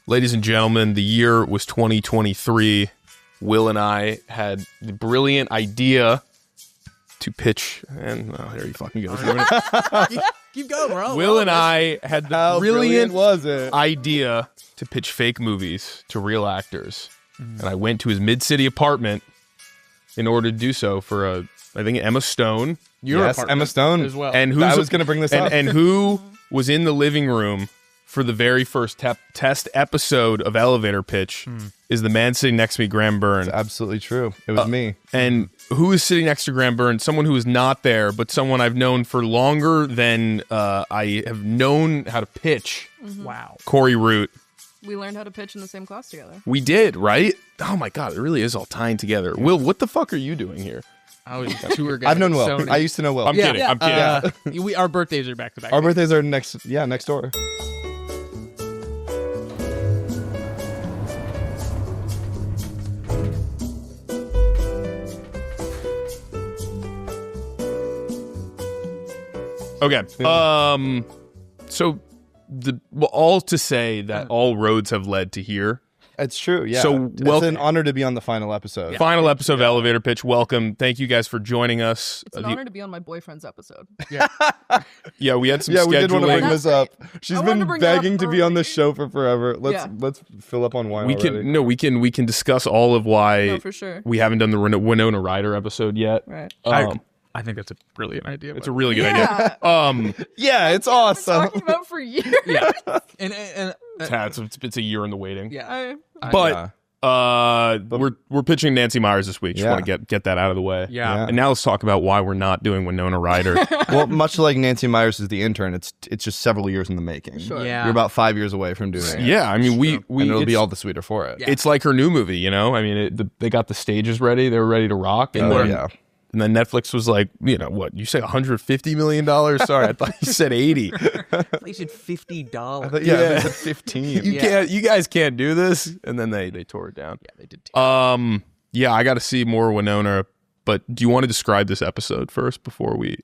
Ladies and gentlemen, the year was 2023. Will and I had the brilliant idea to pitch, and there you fucking go. Keep going, bro. Will and I had the brilliant was it? idea to pitch fake movies to real actors. And I went to his mid-city apartment in order to do so for I think Emma Stone. Yes, Emma Stone as well. And I was going to bring this up. And who was in the living room for the very first test episode of Elevator Pitch is the man sitting next to me, Graham Byrne. It's absolutely true. It was me. And who is sitting next to Graham Byrne? Someone who is not there, but someone I've known for longer than I have known how to pitch. Wow. Cori Root. We learned how to pitch in the same class together. We did, right? Oh my God, it really is all tying together. Will, what the fuck are you doing here? I was a tour guide. I've known Will. Sony. I used to know Will. I'm kidding. I'm kidding. Our birthdays are back to back. Our birthdays are next door. Okay. So all to say that all roads have led to here. It's true, yeah. So, it's an honor to be on the final episode. Final episode of Elevator Pitch. Welcome. Thank you guys for joining us. It's an honor to be on my boyfriend's episode. Yeah, we had some Yeah, scheduling. we did want to bring this up. She's I wanted been to bring it up begging to be on early. this show for forever. Let's fill up on wine already. We can discuss all of why No, for sure. we haven't done the Winona Ryder episode yet. Right. I think that's a brilliant idea. It's a really good idea. Yeah, it's awesome. Talking about for years. yeah. And It's a year in the waiting. yeah. But we're pitching Nancy Meyers this week. Just Yeah. want to get that out of the way. Yeah. And now let's talk about why we're not doing Winona Ryder. Well, much like Nancy Meyers is the intern, it's just several years in the making. Sure. Yeah. You're about 5 years away from doing it. Yeah, I mean, we And it'll be it's- all the sweeter for it. Yeah. It's like her new movie, you know? I mean, they got the stages ready. They were ready to rock. And then, Yeah. and then Netflix was like, you know, what? You say $150 million? Sorry, I thought you said 80. They said $50. They said 15. You guys can't do this. And then they tore it down. Yeah, they did. Yeah, I got to see more Winona. But do you want to describe this episode first before we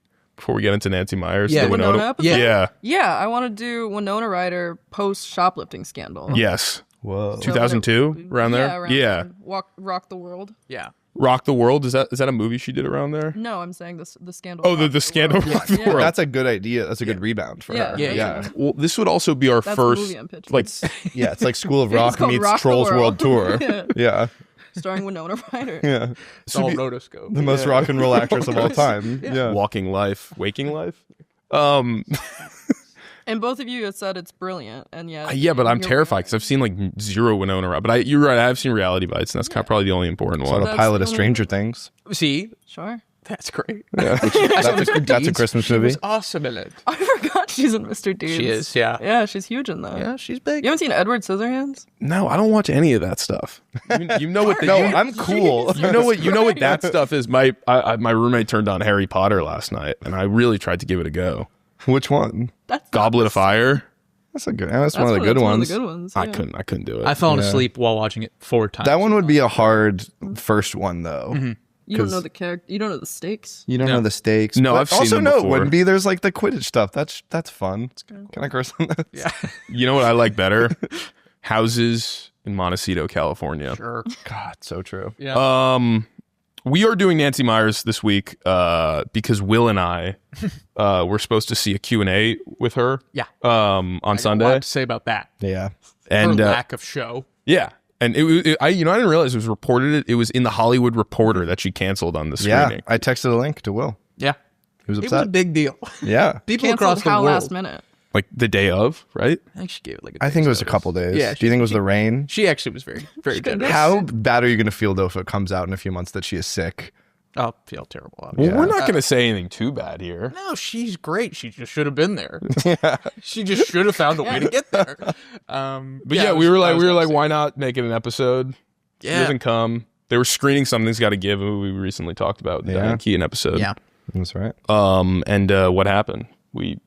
get into Nancy Myers? Yeah. The Winona episode? Yeah. Yeah, I want to do Winona Ryder post shoplifting scandal. Yes. Whoa. 2002, around there? Yeah, around Yeah. there. Rock the World. Yeah. Rock the World. Is that a movie she did around there? No, I'm saying the scandal. Oh, rocked the scandal. world. Rock the Yeah. World. That's a good idea. That's a good rebound for her. Yeah. Well, this would also be our That's the first, movie I'm pitching. like, Yeah, it's like School of It's Rock called meets Rock the Trolls World Tour. Yeah. Yeah. Starring Winona Ryder. Yeah. It's all rotoscope. The most rock and roll actress of all time. Yeah. Walking Life, Waking Life. And both of you have said it's brilliant, and yet Yeah, but I'm you're terrified right. because I've seen like zero Winona Ryder. But you're right. I have seen Reality Bites, and that's kind of probably the only important So one. the That's pilot of the only- Stranger Things. See, Sure. that's great. Yeah. That's a Christmas She movie. was awesome in it. I forgot she's in Mr. Deeds. She is, yeah. Yeah, she's huge in that. Yeah, she's big. You haven't seen Edward Scissorhands? No, I don't watch any of that stuff. You know what? No, I'm cool. You know what that stuff is. My roommate turned on Harry Potter last night, and I really tried to give it a go. Which one? That's Goblet of Fire. That's a good. That's one of the good One ones. of the good ones. I yeah. couldn't do it. I've fallen asleep while watching it 4 times. That one would be a hard first one though. You don't know 'cause- the character. You don't know the stakes. You don't know the stakes. No, but I've seen also them no, it before. wouldn't be. There's like the Quidditch stuff. That's fun. Can I curse on that? Yeah. You know what I like better? Houses in Montecito, California. Sure. God, so true. Yeah. We are doing Nancy Meyers this week because Will and I were supposed to see a Q&A with her Yeah. on A lot Sunday. to say about that. Yeah. And Her lack of show. yeah. And I didn't realize it was reported. It was in the Hollywood Reporter that she canceled on the Yeah. screening. I texted a link to Will. Yeah. He was It was upset. a big deal. Yeah. People Canceled across the how world. last minute? Like the day of, right? I think she gave it like I think it was a day's couple notice. days. Yeah, Do you think it was the rain? She actually was very, very generous. How bad are you going to feel though if it comes out in a few months that she is sick? I'll feel terrible. Well, Obviously. we're not going to say anything too bad here. No, she's great. She just should have been there. She just should have found a way to get there. But yeah, we were like, why not make it an episode? She Yeah. doesn't come. They were screening Something's Got to Give, who we recently talked about, the Diane Keaton episode. Yeah. That's right. And what happened? We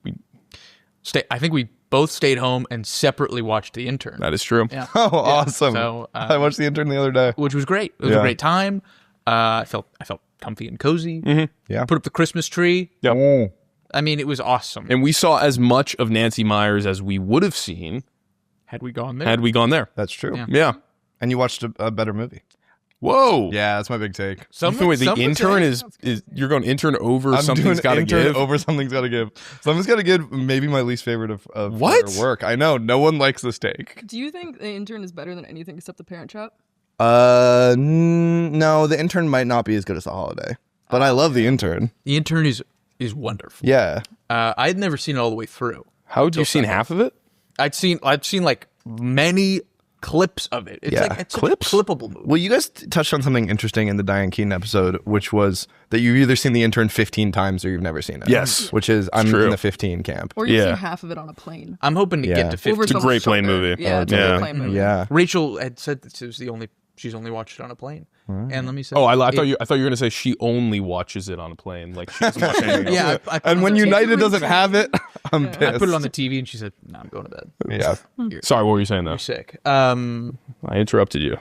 I think we both stayed home and separately watched The Intern. that is true. Yeah. Oh, awesome. So, I watched The Intern the other day. which was great. It was a great time. I felt comfy and cozy. Yeah. Put up the Christmas tree. Yep. Oh. I mean, it was awesome. And we saw as much of Nancy Meyers as we would have seen Had we gone there? Had we gone there? That's true. Yeah. And you watched a better movie. Whoa. Yeah, that's my big take. Wait, the intern is you're going intern over something's got to give? Over something's got to give. Something's got to give. Maybe my least favorite of What? her work. I know. No one likes this take. Do you think the intern is better than anything except the Parent Trap? No, the intern might not be as good as the holiday, but I love the intern. The intern is wonderful. Yeah. I had never seen it all the way through. How had you seen half of it? I'd seen like many clips of it. It's Yeah. like it's Clips? a clippable movie. Well, you guys touched on something interesting in the Diane Keaton episode, which was that you've either seen the intern 15 times or you've never seen it. Yes. Which is I'm true. in the 15 camp. Or you've Yeah. seen half of it on a plane? I'm hoping to Yeah. get to 50. Over It's a someone's great plane shoulder. movie. Yeah, it's a yeah. great plane movie. Yeah. Rachel had said that it was she's only watched it on a plane. And let me say, Oh, I thought you were gonna say she only watches it on a plane. Like she doesn't watch anything else. Yeah, I put it And on when the United TV. doesn't have it, I'm pissed. I put it on the TV and she said, "No, I'm going to bed. Yeah. Sorry, what were you saying though? You're sick." I interrupted you.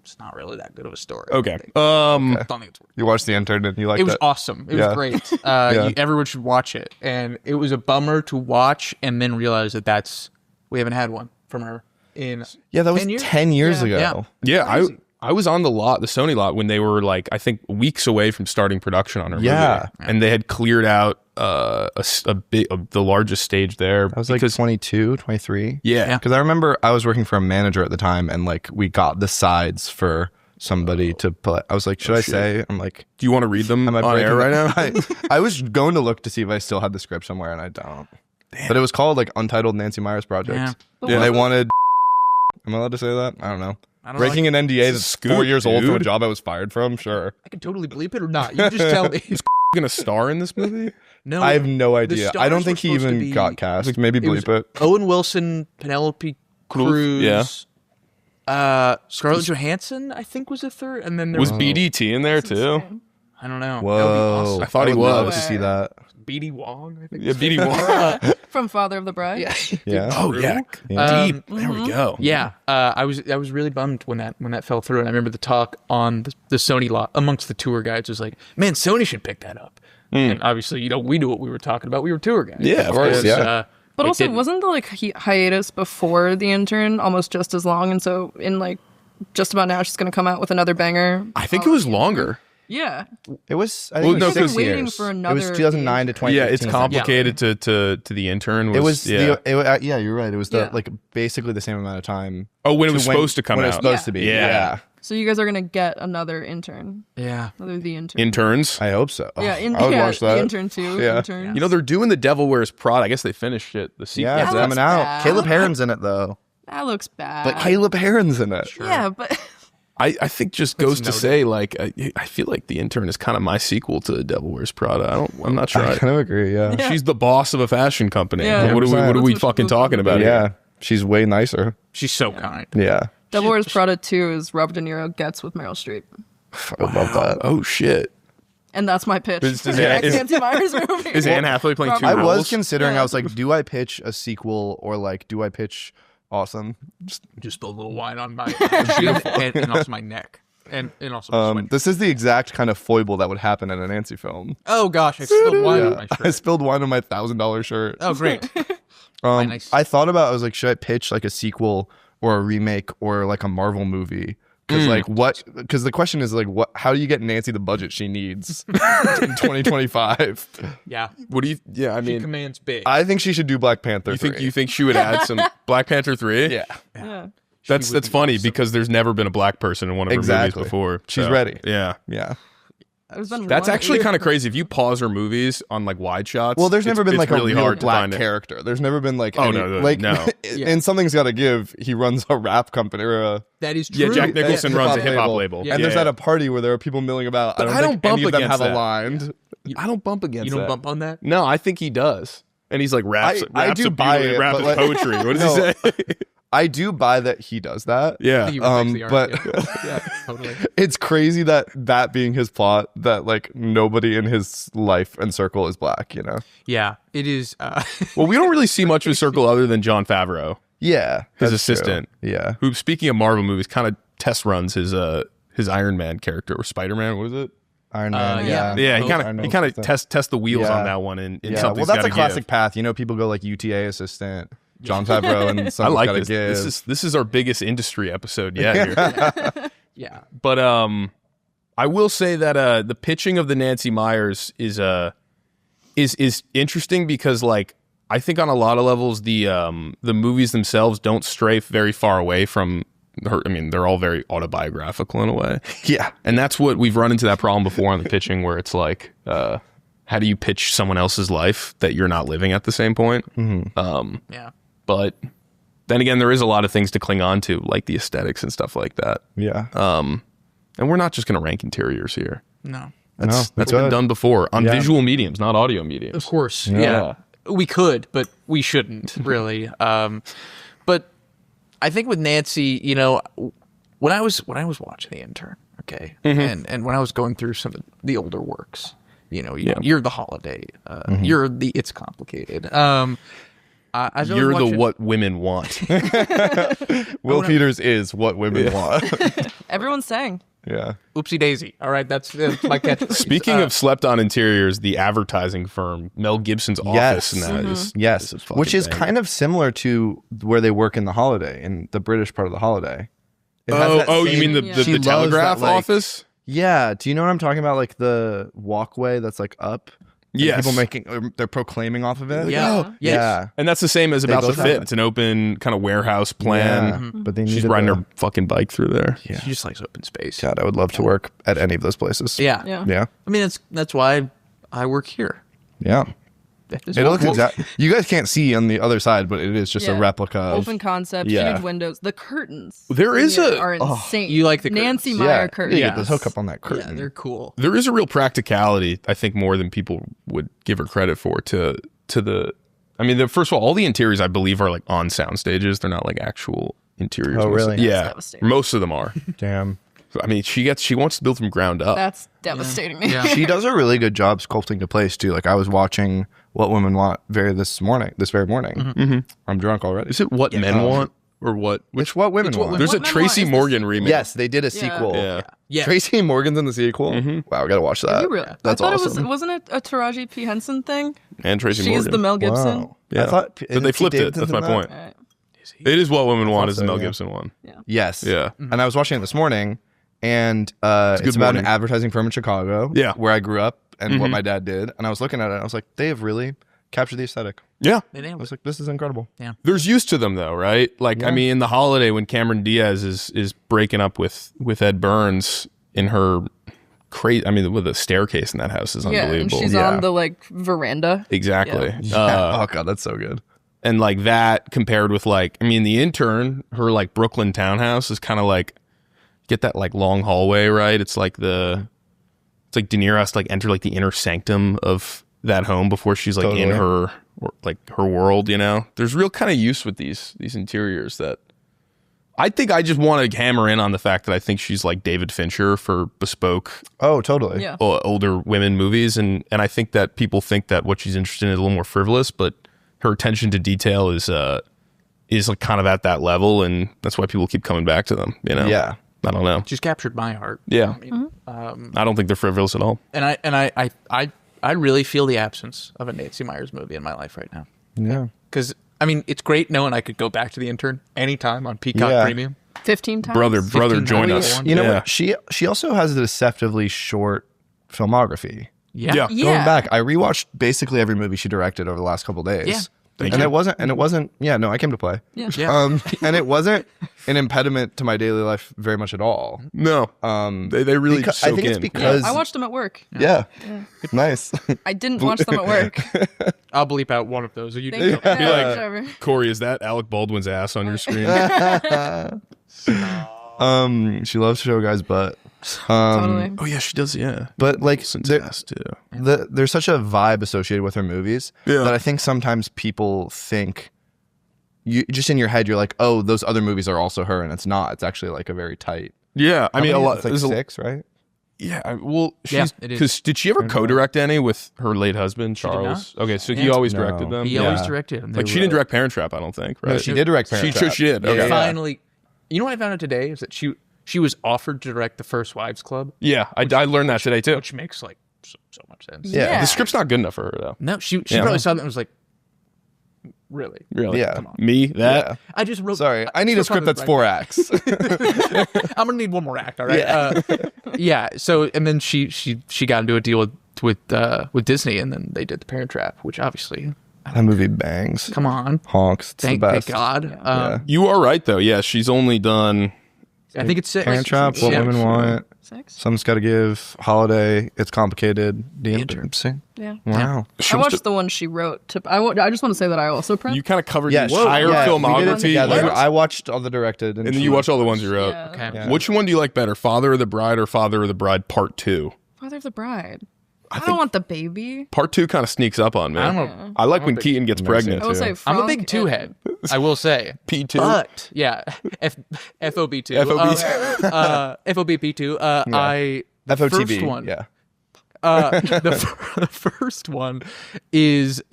It's not really that good of a story. Okay. I don't think it's worth You watched the intern and you liked it. It was it. awesome. It Yeah. was great. Yeah. Everyone should watch it. And it was a bummer to watch and then realize that we haven't had one from her in Yeah, that was 10 years. 10 years ago. Yeah. Yeah, I was on the Sony lot when they were like I think weeks away from starting production on her Yeah. movie, and they had cleared out the largest stage there. I was like 22, 23. Yeah. Because I remember I was working for a manager at the time and like we got the sides for somebody to play. I was like, should I say? I'm like, Do you want to read them am I on air right now? I was going to look to see if I still had the script somewhere and I don't. But it was called like Untitled Nancy Meyers Project. Yeah. And they wanted. Am I allowed to say that? I don't know. I don't Breaking know. an NDA that's Scoot, 4 years old from a dude. job I was fired from? Sure. I can totally bleep it or not. You just tell me. Gonna star in this movie? No, I have no idea. I don't stars think were he supposed to even be- got cast. Maybe it was bleep it. Owen Wilson, Penelope Cruz, yeah. Scarlett Johansson, I think was the third, and then there Was was BDT in there too? I don't know. That would be Whoa. awesome. I thought he would love was. to see that. BD Wong, I think. Yeah, BD Wong. From Father of the Bride? Yeah. Yeah. Oh yeah, Yeah. deep. There we go. Yeah, I was really bummed when that fell through, and I remember the talk on the Sony lot amongst the tour guides was like, "Man, Sony should pick that up." And obviously, we knew what we were talking about. We were tour guides, Yeah, of course, yeah. But they also, didn't. wasn't the hiatus before the intern almost just as long? And so, in like just about now, she's going to come out with another banger. I think it was longer. Yeah. It was. I Well, think no, it was 6 'cause- They're waiting years. for It was another 2009 to 2015. Yeah, it's complicated to the intern. It was yeah. yeah, you're right. It was Yeah. like basically the same amount of time. Oh, when it was to supposed to come when out. it was supposed Yeah. to be. Yeah. Yeah. So you guys are going to get another intern. Yeah. Another The Intern. Interns. I hope so. Yeah, I would watch that. The Intern 2. Yeah. Intern. You know they're doing the Devil Wears Prada. I guess they finished it. The sequel. Yeah, it's to That coming looks out. bad. Caleb Heron's in it though. That looks bad. But Caleb Heron's in it. Yeah, but I think just goes to say like I feel like the intern is kind of my sequel to the Devil Wears Prada. I'm not sure. I kind of agree. Yeah. Yeah. She's the boss of a fashion company. Yeah. What are 100%. we That's what fucking she talking looks about? Yeah. Here? She's way nicer. She's so kind. Yeah. Devil Wears Prada 2 is Robert De Niro gets with Meryl Streep. I would love that. Oh shit. And that's my pitch. Is- for is- the next is- Nancy Myers movie. Is Anne Hathaway playing two I roles? was considering. Yeah. I was like, do I pitch a sequel or like do I pitch Awesome? Just spilled a little wine on my chin and also my neck. And also my sweat. This is the exact kind of foible that would happen in a Nancy film. Oh gosh, I spilled wine on Yeah. my I shirt. spilled wine on my $1,000 shirt. Oh great. Nice. I thought about. I was like, should I pitch like a sequel or a remake or like a Marvel movie? Because like what? Because the question is like, what? How do you get Nancy the budget she needs in 2025? Yeah. What do you? Yeah, I She mean, commands big. I think she should do Black Panther. you think she would add some Black Panther 3? Yeah, Yeah. That's would be funny awesome. because there's never been a black person in one of her Exactly. movies before. She's so, ready. Yeah. yeah. There's been That's one actually year- kind of crazy. If you pause her movies on like wide shots, Well, there's never been it's like really a real hard to black find it. character. There's never been like Oh, any, no, like no. in Something's Gotta Give. He runs a rap company or a. That is true. Yeah, Jack Nicholson runs a hip hop label. Yeah. And there's Yeah. at a party where there are people milling about. But I don't think any of them against have that. aligned. I don't bump against You don't that. bump on that? No, I think he does. And he's like raps. I raps do a buy beauty, it, raps but, his like- poetry. What does No. he say? I do buy that he does that. Yeah. He respects the art, but yeah, totally. it's crazy that being his plot, that like nobody in his life and circle is black, you know? Yeah, it is. Well, we don't really see much of his circle other than Jon Favreau, Yeah. his that's true. assistant. Yeah. Who, speaking of Marvel movies, kind of test runs his Iron Man character or Spider Man. What is it? Iron Man. yeah. Yeah, he Iron kind Man of assistant. test the wheels Yeah. on that one. And Yeah, well, something's that's gotta a classic give. path. You know, people go like UTA assistant, Jon Favreau and I someone's like gotta this. give. This is our biggest industry episode yet. Here. Yeah. But I will say that the pitching of the Nancy Meyers is interesting because like I think on a lot of levels the movies themselves don't stray very far away from her. I mean, they're all very autobiographical in a way. Yeah. And that's what we've run into that problem before on the pitching, where it's like, how do you pitch someone else's life that you're not living at the same point? Yeah. But then again, there is a lot of things to cling on to, like the aesthetics and stuff like that. Yeah. And we're not just going to rank interiors here. No. That's been done before on visual mediums, not audio mediums. Of course. Yeah. Yeah. We could, but we shouldn't really. But I think with Nancy, you know, when I was watching The Intern, okay, and when I was going through some of the older works, you know, you're the Holiday, you're the It's Complicated. As I was You're watching, the what women want. Will Peters is what women want. Everyone's saying. Yeah. Oopsie Daisy. All right, that's my catchphrase. Speaking of slept on interiors, the advertising firm Mel Gibson's office in that is Yes, is fucking which is banging. kind of similar to where they work in the Holiday, in the British part of the Holiday. It has that You same- mean the, Yeah. the, She the loves telegraph that, like- office? Yeah. Do you know what I'm talking about? Like the walkway that's like up. And Yes. people they're proclaiming off of it. Yeah. Oh, Yes. Yeah. And that's the same as About to both have Fit. that. It's an open kind of warehouse plan. Yeah. But they She's needed riding the- her fucking bike through there. She just likes open space. God, I would love to work at any of those places. Yeah. Yeah. Yeah. I mean, that's why I work here. Yeah. That is It what- looks exact. You guys can't see on the other side, but it is just a Yeah. replica of. Open concept, Yeah. huge windows. The curtains. There is here a- are insane. You like the Nancy curtains. Meyer Yeah, curtains. you get the hookup on that curtain. Yeah, they're cool. There is a real practicality, I think, more than people would give her credit for to the. I mean, first of all the interiors I believe are like on sound stages. They're not like actual interiors. Oh, really? That's Yeah, devastating. most of them are. Damn. I mean, she wants to build from ground up. That's devastating me. Yeah. She does a really good job sculpting the place too. Like I was watching What Women Want this very morning. I'm drunk already. Is it what men want or what? It's What Women Want. There's a What Men Tracy Want is the Morgan remake. Yes, they did a sequel. Yeah. Yeah. Tracy Morgan's in the sequel. Wow, I gotta watch that. You really? That's I thought awesome. wasn't it a Taraji P. Henson thing? And Tracy She's Morgan. the Mel Gibson. Wow. Yeah. I thought, But they isn't flipped Pete it. That's my Davidson's in point. that? Right. It is What Women Want. Is the so, Mel yeah. Gibson one. Yes. Yeah. And I was watching it this morning, and good it's about morning. an advertising firm in Chicago. Yeah. Where I grew up and what my dad did. And I was looking at it, and I was like, they have really captured the aesthetic. Yeah. They I nailed was it. like, this is incredible. Yeah. There's use to them though, right? Like I mean, in The Holiday, when Cameron Diaz is breaking up with Ed Burns in her crazy. I mean, with the staircase in that house is Yeah, and unbelievable. she's on the like veranda. Exactly. oh god, that's so good. And like that compared with like, I mean, The Intern, her like Brooklyn townhouse is kind of like, get that like long hallway, right? It's like it's like De Niro has to like enter like the inner sanctum of that home before she's like in Totally. her world, you know? There's real kind of use with these interiors that I think I just want to hammer in on the fact that I think she's like David Fincher for bespoke Oh, totally. Yeah. older women movies. And I think that people think that what she's interested in is a little more frivolous, but her attention to detail is like kind of at that level. And that's why people keep coming back to them, you know? Yeah. I don't know. Just captured my heart. Yeah. I mean, I don't think they're frivolous at all. and I really feel the absence of a Nancy Meyers movie in my life right now. Yeah. Because I mean, it's great knowing I could go back to The Intern anytime on Peacock Yeah. Premium. 15 times. Brother, 15 join times. us. You know Yeah. what? She also has a deceptively short filmography. Yeah. Yeah. Yeah. Going back, I rewatched basically every movie she directed over the last couple days. Yeah. Thank and you. it wasn't yeah, no, I came to play. Yeah. Yeah. And it wasn't an impediment to my daily life very much at all. No. They really Because, soak I think it's in. because I watched them at work. yeah. Nice. I didn't watch them at work. I'll bleep out one of those. You Thank you. Be like, Whatever. Corey, is that Alec Baldwin's ass on your screen? She loves to show guys butt. Totally. Oh yeah, she does. Yeah, But like Since there- ass too. there's such a vibe associated with her movies Yeah. that I think sometimes people think you just in your head you're like, oh, those other movies are also her, and it's not. It's actually like a very tight. Yeah, I mean a lot. It's like there's a- 6, right? Yeah, well, Yeah, she's it is. because did she ever co-direct any with her late husband did Charles? Okay, so he Yeah. always No. directed them. He yeah. always directed them. Like she didn't direct Parent Trap, I don't think. Right? No, she did direct Parent Trap. She did. Okay. Yeah. Finally, you know what I found out today is that she was offered to direct the First Wives Club, Yeah, I learned that today too. which makes like so much sense. Yeah. The script's not good enough for her though. No, she Yeah. probably saw that and was like, really. Really? Yeah. Come on. Me? That? Yeah. I just wrote. Sorry, I need a script that's 4 acts. I'm gonna need one more act. All right. Yeah. So and then she got into a deal with Disney, and then they did The Parent Trap, which obviously, That movie bangs. come on, Honks. It's thank the best. God. Yeah. You are right, though. Yeah, she's only done. I think it's 6. Parent Trap, What Yeah. Women Want, 6? Someone's Gotta Give, Holiday, It's Complicated, The Intern. Intern. Yeah. Wow. She I was watched the one she wrote. I just want to say that I also prepped. You kind of covered Yeah, the entire we did it filmography. together. like- I watched all the directed, and then you watch all the ones you wrote. Yeah. Okay. Yeah. Which one do you like better, Father of the Bride or Father of the Bride Part 2? Father of the Bride. I think- don't want the baby. Part 2 kind of sneaks up on me. I don't know. I like when Keaton gets Never seen pregnant. I will say I'm a Franck big 2 and- head. I will say. P2. But yeah, FOB2. FOBP2. The FOTB. first one. Yeah. The first one is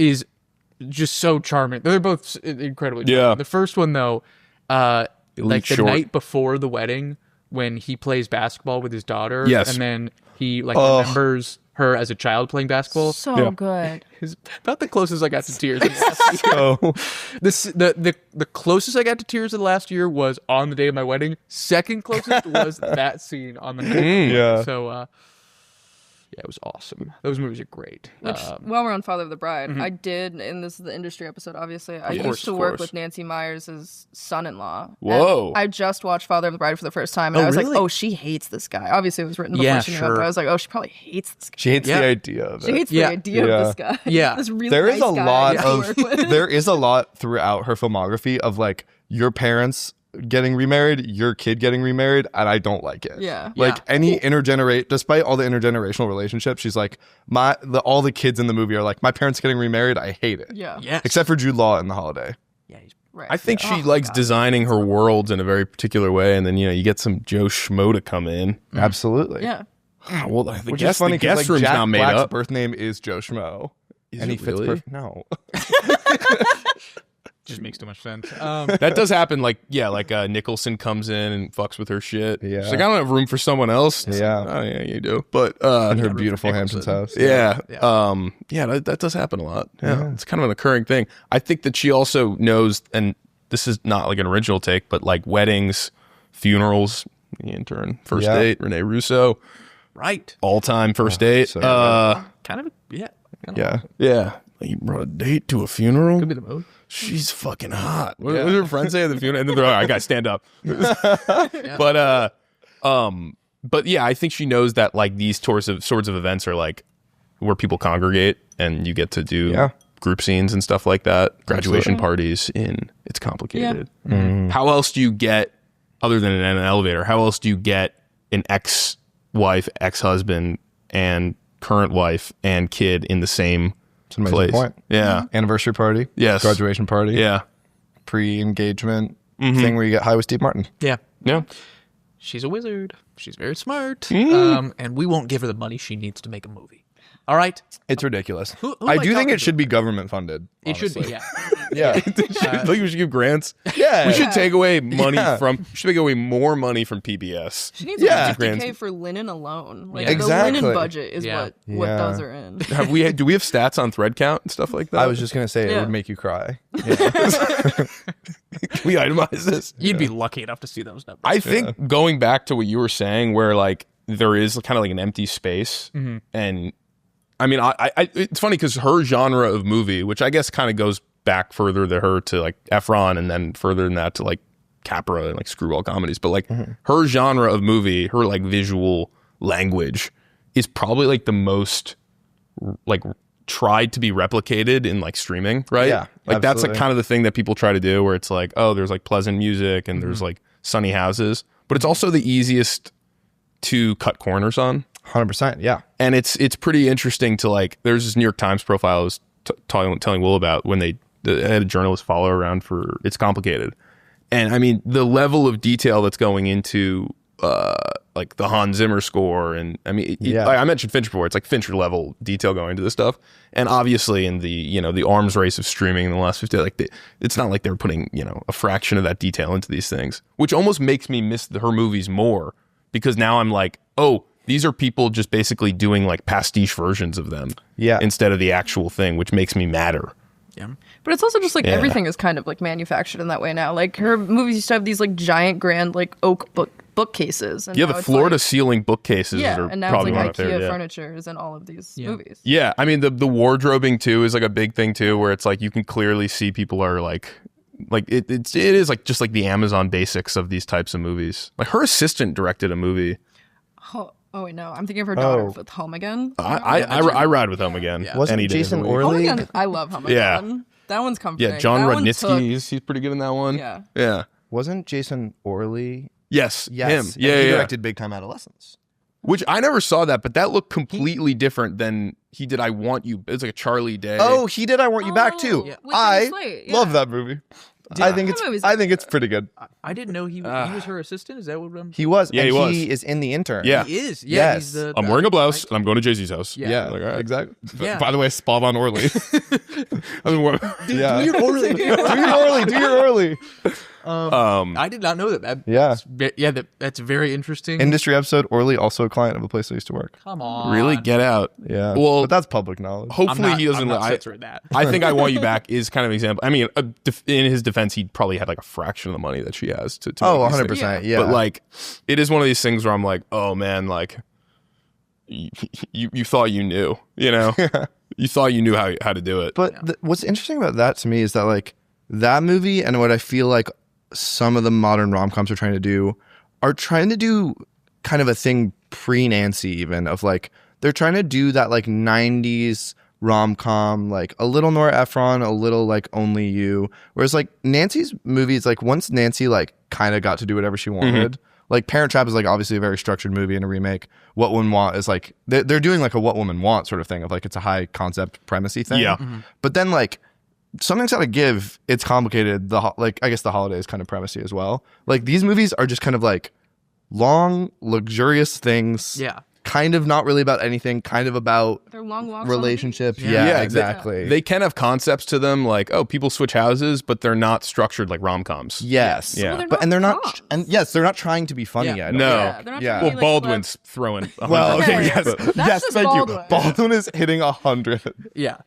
just so charming. They're both incredibly charming. Yeah. The first one though, like the short. night before the wedding, when he plays basketball with his daughter, Yes. and then he remembers her as a child playing basketball. So Yeah. good. Is about the closest I got to tears. So The closest I got to tears of the last year was on the day of my wedding. Second closest was that scene on the night. Yeah. So yeah, it was awesome. Those movies are great. Which, while we're on Father of the Bride, I did, and this is the industry episode, obviously, I course, used to of work course. with Nancy Meyers' son-in-law. Whoa. And I just watched Father of the Bride for the first time, and Oh, I was really? like, oh, she hates this guy. Obviously, it was written before Yeah, she knew sure. it, but I was like, oh, she probably hates this guy. she hates Yeah. the idea of it. She hates Yeah. the idea Yeah. of this guy. Yeah. This really There is nice a guy lot I get to of work with. there is a lot throughout her filmography of like your parents getting remarried, your kid getting remarried, and I don't like it. Yeah. Like Yeah. any despite all the intergenerational relationships, she's like all the kids in the movie are like, my parents getting remarried, I hate it. Yeah. yes. Except for Jude Law in The Holiday. Yeah, he's Right. I think Yeah. she Oh my likes God. designing her worlds in a very particular way, and then you get some Joe Schmo to come in. Absolutely. Yeah. Well, the Which guest, is funny the guest because room's like, not Jack made Black's up. birth name is Joe Schmo. Is and it he fits really? perfect. No. just makes too much sense. That does happen. Like Nicholson comes in and fucks with her shit. Yeah. She's like, I don't have room for someone else. It's Yeah. like, oh yeah, you do. But In her room beautiful for Hamptons Nicholson. house. yeah. That does happen a lot. Yeah. It's kind of an occurring thing. I think that she also knows, and this is not like an original take, but like weddings, funerals, The Intern, First Yeah. Date, Rene Russo, right. all time first date. so Kind of. Yeah. Yeah. Yeah. You brought a date to a funeral? Could be the mode. She's fucking hot. What did her friends say at the funeral? And then they're like, I gotta stand up. But yeah, I think she knows that like these sorts of events are like where people congregate and you get to do Yeah. group scenes and stuff like that. Graduation Absolutely. parties It's Complicated. How else do you get, other than in an elevator, how else do you get an ex-wife, ex-husband, and current wife and kid in the same It's an amazing place? point. Yeah. Anniversary party. Yes. Graduation party. Yeah. Pre-engagement thing where you get high with Steve Martin. Yeah. Yeah. She's a wizard. She's very smart. Mm. And we won't give her the money she needs to make a movie. All right. It's ridiculous. Who am I I do think talking it to? should be government funded. It should be. honestly. Yeah. Yeah. I think we should give grants. Yeah. We should take away money Yeah. from. We should take away more money from PBS. She needs Yeah. like $50K Grants. for linen alone. Like Yeah. the Exactly. linen budget is Yeah. what Yeah. does her in. Do we have stats on thread count and stuff like that? I was just gonna say it Yeah. would make you cry. Can we itemize this? You'd be lucky enough to see those numbers. I think going back to what you were saying, where like there is kind of like an empty space, and I mean, I it's funny because her genre of movie, which I guess kind of goes back further to her to like Efron, and then further than that to like Capra and like screwball comedies, but like her genre of movie, her like visual language is probably like the most like tried to be replicated in like streaming, right? Yeah, like that's like absolutely. kind of the thing that people try to do, where it's like, oh, there's like pleasant music and there's like sunny houses, but it's also the easiest to cut corners on. 100%. Yeah. And it's pretty interesting to like, there's this New York Times profile I was telling Will about when they had a journalist follow around for It's Complicated. And I mean, the level of detail that's going into like the Hans Zimmer score, and I mean, Yeah. like I mentioned Fincher before, it's like Fincher level detail going into this stuff. And obviously in the, the arms race of streaming in the last 50, like it's not like they're putting, a fraction of that detail into these things, which almost makes me miss her movies more, because now I'm like, oh, these are people just basically doing like pastiche versions of them, Yeah. instead of the actual thing, which makes me madder. Yeah. But it's also just like Yeah. everything is kind of like manufactured in that way now. Like her movies used to have these like giant grand like oak bookcases. And Yeah, now the it's floor to like, ceiling bookcases yeah, are and now probably it's one like of my favorite. IKEA Yeah. furniture is in all of these movies. Yeah, I mean the wardrobing too is like a big thing too, where it's like you can clearly see people are like it is like just like the Amazon basics of these types of movies. Like her assistant directed a movie. Oh wait, no, I'm thinking of her daughter Oh. with Home Again. I ride with Home Again. Yeah. Wasn't any day of Jason the week. Home Orley? Again, I love Home Yeah. Again. That one's comforting. Yeah, John That one Rudnitsky, took- he's pretty good in that one. Yeah. Yeah. Wasn't Jason Orley? Yes, Yes. him. And Yeah, he yeah. directed Big Time Adolescence. Which I never saw that, but that looked completely different than he did I Want You. It's like a Charlie Day. Oh, he did I Want You Back too. Yeah. With I Jenny Slate, yeah. love that movie. I think That movie's it's pretty good. I didn't know he was her assistant. Is that what I'm... He was. Yeah, and he was. He is in the intern. Yeah. He is. Yeah, Yes. he's the... I'm wearing a blouse and I'm going to Jay-Z's house. Yeah. Yeah, Like, all right. exactly. Yeah. By the way, spot on Orly. I mean, what- Yeah. Do your Orly. Do your Orly. Do your Orly. I did not know that. Yeah. That's very interesting. Industry episode. Orly also a client of a place I used to work. Come on. really get out. Yeah. Well, but that's public knowledge. Hopefully he doesn't. I'm not I censoring that. I think I Want You Back is kind of an example. I mean, in his defense, he probably had like a fraction of the money that she has to Oh, make these 100%. things. Yeah. But like, it is one of these things where I'm like, oh man, like, you thought you knew, you know, you thought you knew how to do it. But what's interesting about that to me is that like that movie and what I feel like some of the modern rom-coms are trying to do kind of a thing pre-Nancy even of like they're trying to do that like 90s rom-com, like a little Nora Ephron, a little like Only You. Whereas like Nancy's movies, like once Nancy like kind of got to do whatever she wanted, like Parent Trap is like obviously a very structured movie and a remake. What Women Want is like they're doing like a What Women Want sort of thing of like it's a high concept premise-y thing. Yeah. But then like Something's Gotta Give, it's complicated. Like I guess The Holiday is kind of premisey as well. Like these movies are just kind of like long, luxurious things. Yeah. Kind of not really about anything. Kind of about They're long walks. relationships. Yeah. Yeah, Yeah, exactly. They can have concepts to them, like, oh, people switch houses, but they're not structured like rom-coms. yes. Yeah. Well, they're But and they're not. cops. And yes, they're not trying to be funny. Yeah. I don't No. think. Yeah, they're not Yeah. trying to Well, be, like, Baldwin's throwing. Well, okay, Okay. yes, That's yes, just thank Baldwin. you. Baldwin is hitting 100. Yeah.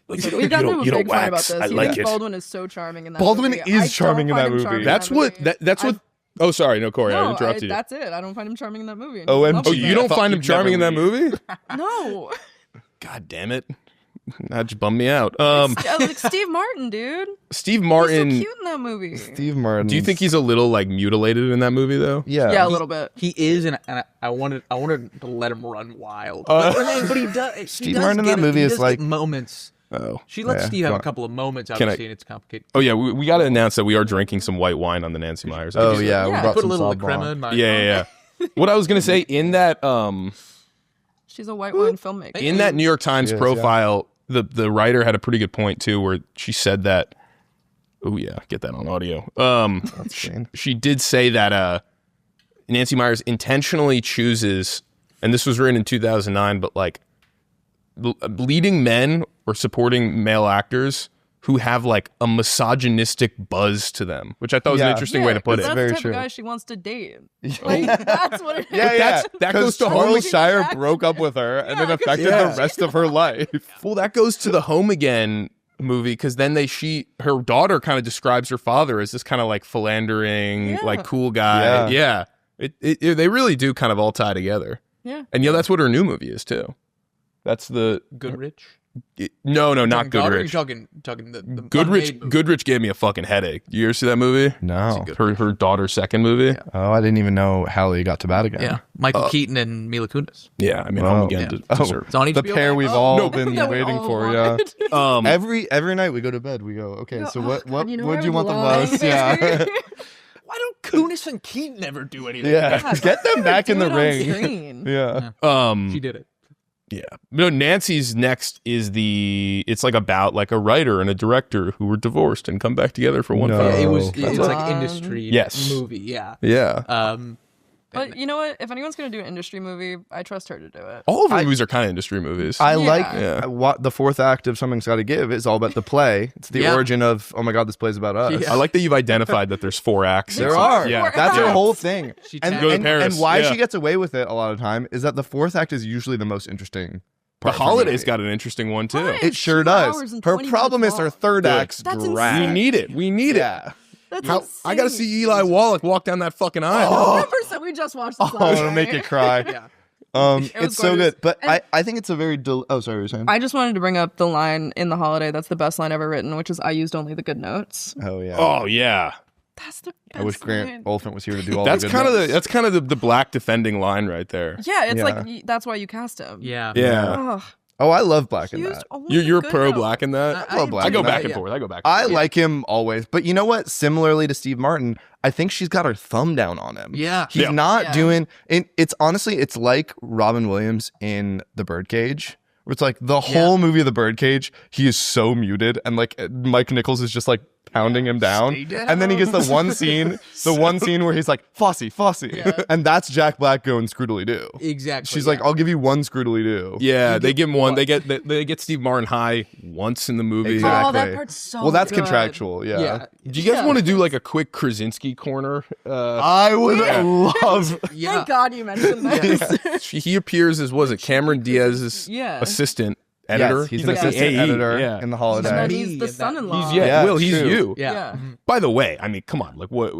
We've gotten him a big fight about this. I He like thinks it. Baldwin is so charming in that Baldwin movie. is I don't charming in find that him movie. charming in That's that what. movie. That's what. Oh, sorry, no, Corey, I No, interrupted you. that's it. I don't find him charming in that movie. OMG. Oh, you don't find him You'd charming in never that movie? No. God damn it! That just bummed me out. Like Steve Martin, dude. Steve He's Martin. so cute in that movie. Steve Martin. Do you think he's a little like mutilated in that movie though? Yeah. Yeah, a little bit. He is, and I wanted to let him run wild. But he does. Steve Martin in that movie is like- moments. Oh. She lets Yeah, Steve go have on. a couple of moments, Can I- obviously, and it's complicated. Oh yeah, we got to announce that we are drinking some white wine on the Nancy Meyers. Oh episode. yeah, we Yeah. brought Put a some little Sauv crema Blanc. in my. Yeah. What I was gonna say in that She's a white wine filmmaker. in that New York Times She is, profile, the writer had a pretty good point too, where she said that. Oh yeah, get that on audio. Shane. She did say that Nancy Meyers intentionally chooses, and this was written in 2009, but like leading men or supporting male actors who have like a misogynistic buzz to them, which I thought was an Yeah. interesting way to put 'cause it. That's Very the type true. of guy she wants to date. Like, that's what it is. Yeah. that goes to Charles Home Shire Exactly. broke up with her and then Yeah, 'cause- affected Yeah. the rest of her life. Well, that goes to the Home Again movie because then her daughter kind of describes her father as this kind of like philandering, Yeah. like cool guy. Yeah. It they really do kind of all tie together. Yeah. And that's what her new movie is too. That's the Goodrich. no, not Daughter, Goodrich. you're talking the Goodrich. unmade movie. Goodrich gave me a fucking headache. You ever see that movie? No. Her daughter's second movie. Oh, I didn't even know Hallie got to bat again. Yeah, Michael Keaton and Mila Kunis. Yeah, I mean, Wow. Home Again Yeah. deserves. It's on The HBO. pair we've Max. all No, been Yeah, we waiting all for, yeah. wanted. Every night we go to bed, we go, okay, Yeah, so oh, what God, you know would what you I want the would most? love? Yeah. Why don't Kunis and Keaton ever do anything? Yeah. Get them back in Do the it on ring. screen. Yeah. She did it. Yeah. No, Nancy's next is it's like about like a writer and a director who were divorced and come back together for one No. film. Yeah, it was. Oh, It's come like on. industry. Yes. Movie. Yeah. Yeah. But you know what? If anyone's going to do an industry movie, I trust her to do it. All of her movies are kind of industry movies. I Yeah. like Yeah. what the fourth act of Something's Gotta Give is all about the play. It's the Yeah. origin of, oh my God, this play's about us. Yeah. I like that you've identified that there's 4 acts. There are. Yeah. That's her whole thing. She And, tagged- Go to and, Paris. and why Yeah. she gets away with it a lot of time is that the fourth act is usually the most interesting The part. for Holiday's me. got an interesting one too. What? It sure 2 hours does. and Her 20 problem minutes is her long. third act's That's drag. We insane. need it. We need Yeah. it. That's How, I got to insane. see Eli Wallach walk down that fucking aisle. 100%. We just watched this Oh, last it'll night. make you cry. Yeah. was It's so gorgeous. good. But And- I think it's a very oh, sorry, you were saying? I just wanted to bring up the line in The Holiday that's the best line ever written, which is "I used only the good notes." Oh yeah. Oh yeah, That's the best I wish Grant line. Oliphant was here to do all that's the good kind of notes. that's kind of the black defending line right there. Yeah, it's Yeah. like that's why you cast him. Yeah. Yeah, Ugh, Oh, I love Black in used that. only you're the good pro notes. black in that. I love Black I go in back that, and forth. I go back. I like him always, but you know what? Similarly to Steve Martin, I think she's got her thumb down on him. Yeah. He's Yeah. not Yeah. doing it's honestly, it's like Robin Williams in The Birdcage, where it's like the whole movie of The Birdcage, he is so muted, and like Mike Nichols is just like pounding him down. Stay down. And then he gets the one scene where he's like, Fosse, and that's Jack Black going scroodly doo. Exactly. She's yeah. like, I'll give you one scroodly doo. Yeah, they get give him one. one. They get Steve Martin high once in the movie. Exactly. Oh, that part's so well, that's good. contractual. Yeah. Yeah. Do you guys Yeah. want to do like a quick Krasinski corner? I would love. Yeah. Thank God you mentioned this. He appears as was it Cameron Diaz's Yeah. assistant editor? Yes, he's an like the assistant AE, editor yeah. in The And Holiday. then Me he's the and that- son-in-law. He's Yeah, Will, he's true. you. Yeah. Yeah. By the way, I mean, come on, like what?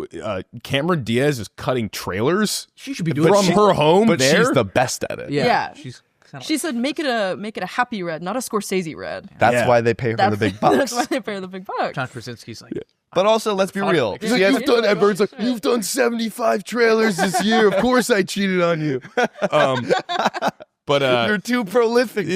Cameron Diaz is cutting trailers She should be doing from her home. But there. she's the best at it. Yeah. Yeah. She's kinda She said, "Make it a happy red, not a Scorsese red." That's Yeah. why they pay her the big bucks. That's why they pay her the big bucks. John Krasinski's like, But also, let's be real. He's She like, has- "You've done- Edward's like, you've done 75 trailers this year. Of course, I cheated on you. But You're too prolific.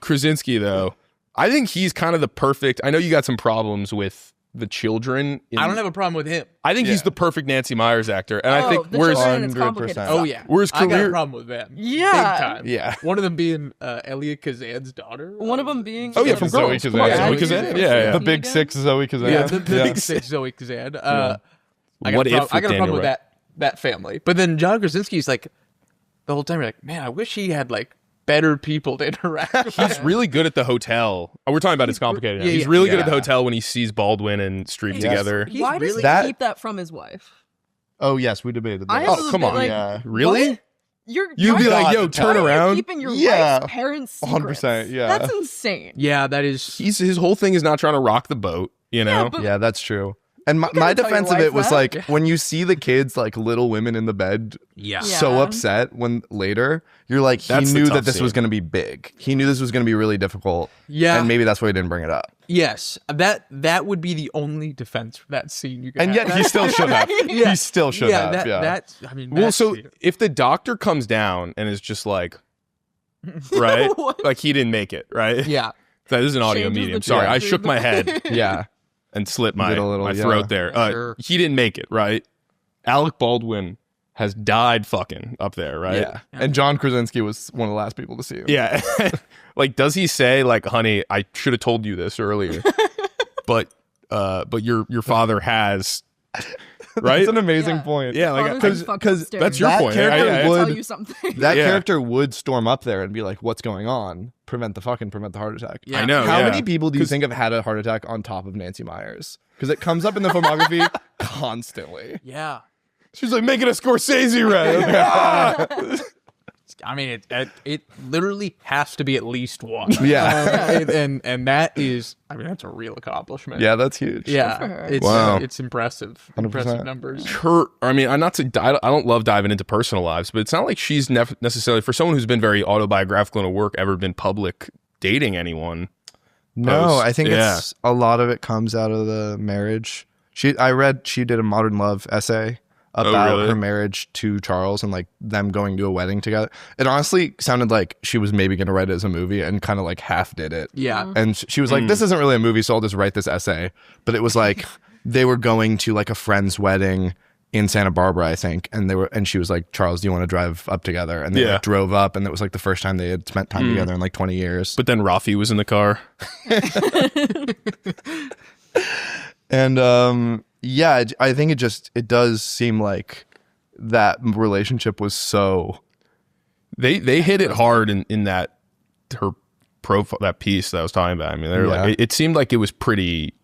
Krasinski though, I think he's kind of the perfect. I know you got some problems with the children. I don't have a problem with him. I think he's the perfect Nancy Myers actor, and I think the whereas children, it's 100%. complicated. Oh yeah. Where's I got career- a problem with them. Yeah. Big time. Yeah. One of them being Elia Kazan's daughter. One of them being oh yeah, from Zoe Girls. Kazan. Come on, Yeah, Zoe yeah, Kazan. yeah. Yeah. The big six, Zoe Kazan. Yeah, the big six Zoe Kazan. I got What a if I got a with problem Daniel with that family. But then John Krasinski's like the whole time you're like, man, I wish he had like better people to interact with. He's really good at the hotel. Oh, we're talking about It's Complicated now. yeah, He's yeah. really good at the Yeah. hotel when he sees Baldwin and Streep together. He's Why does really he That- keep that from his wife? Oh yes, we debated I that. have Oh, a come bit, on. like, Yeah. Really? what? You'd You'd be like, yo, turn around. Keeping your Yeah. wife's parents' 100%, secrets. yeah. That's insane. Yeah, that is. His whole thing is not trying to rock the boat, you know? but- Yeah, that's true. And my gotta tell defense your of it wife was that. like when you see the kids like Little Women in the bed Yeah. so Yeah. upset when later you're like he That's the knew tough that this was scene. going to be big. He knew this was going to be really difficult. Yeah. And maybe that's why he didn't bring it up. Yes, that would be the only defense for that scene. You could And have. yet he still should have. Yeah. He still should yeah, have. that, yeah. That's. I mean, Well, that's so the- if the doctor comes down and is just like, right? What? Like he didn't make it, right? yeah, This is an audio Changes the medium. Sorry, I trajectory shook of my the- head yeah. and slit Did a little, my yeah. throat there. Sure. He didn't make it, right? Alec Baldwin has died fucking up there, right? Yeah. And John Krasinski was one of the last people to see him. Yeah. Like, does he say like, honey, I should have told you this earlier, but your father has, right? That's an amazing Yeah. point. Yeah, like, Father's because fucked upstairs. that's your That point. character Yeah, yeah. would- Tell you something. That Yeah. character would storm up there and be like, "What's going on? Prevent the heart attack." Yeah. I know. How yeah. many people do you think have had a heart attack on top of Nancy Meyers? Because it comes up in the filmography constantly. yeah. She's like making a Scorsese right. I mean, it literally has to be at least one. Yeah. and that is, I mean, that's a real accomplishment. Yeah, that's huge. for yeah, her. it's Wow. it's impressive, 100%. impressive numbers. Her, I mean, I'm not to. I don't love diving into personal lives, but it's not like she's necessarily for someone who's been very autobiographical in her work ever been public dating anyone. No, Post. I think Yeah. it's a lot of it comes out of the marriage. I read she did a Modern Love essay about really? her marriage to Charles and like them going to a wedding together. It honestly sounded like she was maybe going to write it as a movie and kind of like half did it. Yeah. And she was like, this isn't really a movie, so I'll just write this essay. But it was like they were going to like a friend's wedding in Santa Barbara, I think. And she was like, Charles, do you want to drive up together? And they Yeah. like, drove up, and it was like the first time they had spent time together in like 20 years. But then Rafi was in the car. And yeah, I think it does seem like that relationship was so. They hit it hard in her profile, that piece that I was talking about. I mean, they're Yeah. like it seemed like it was pretty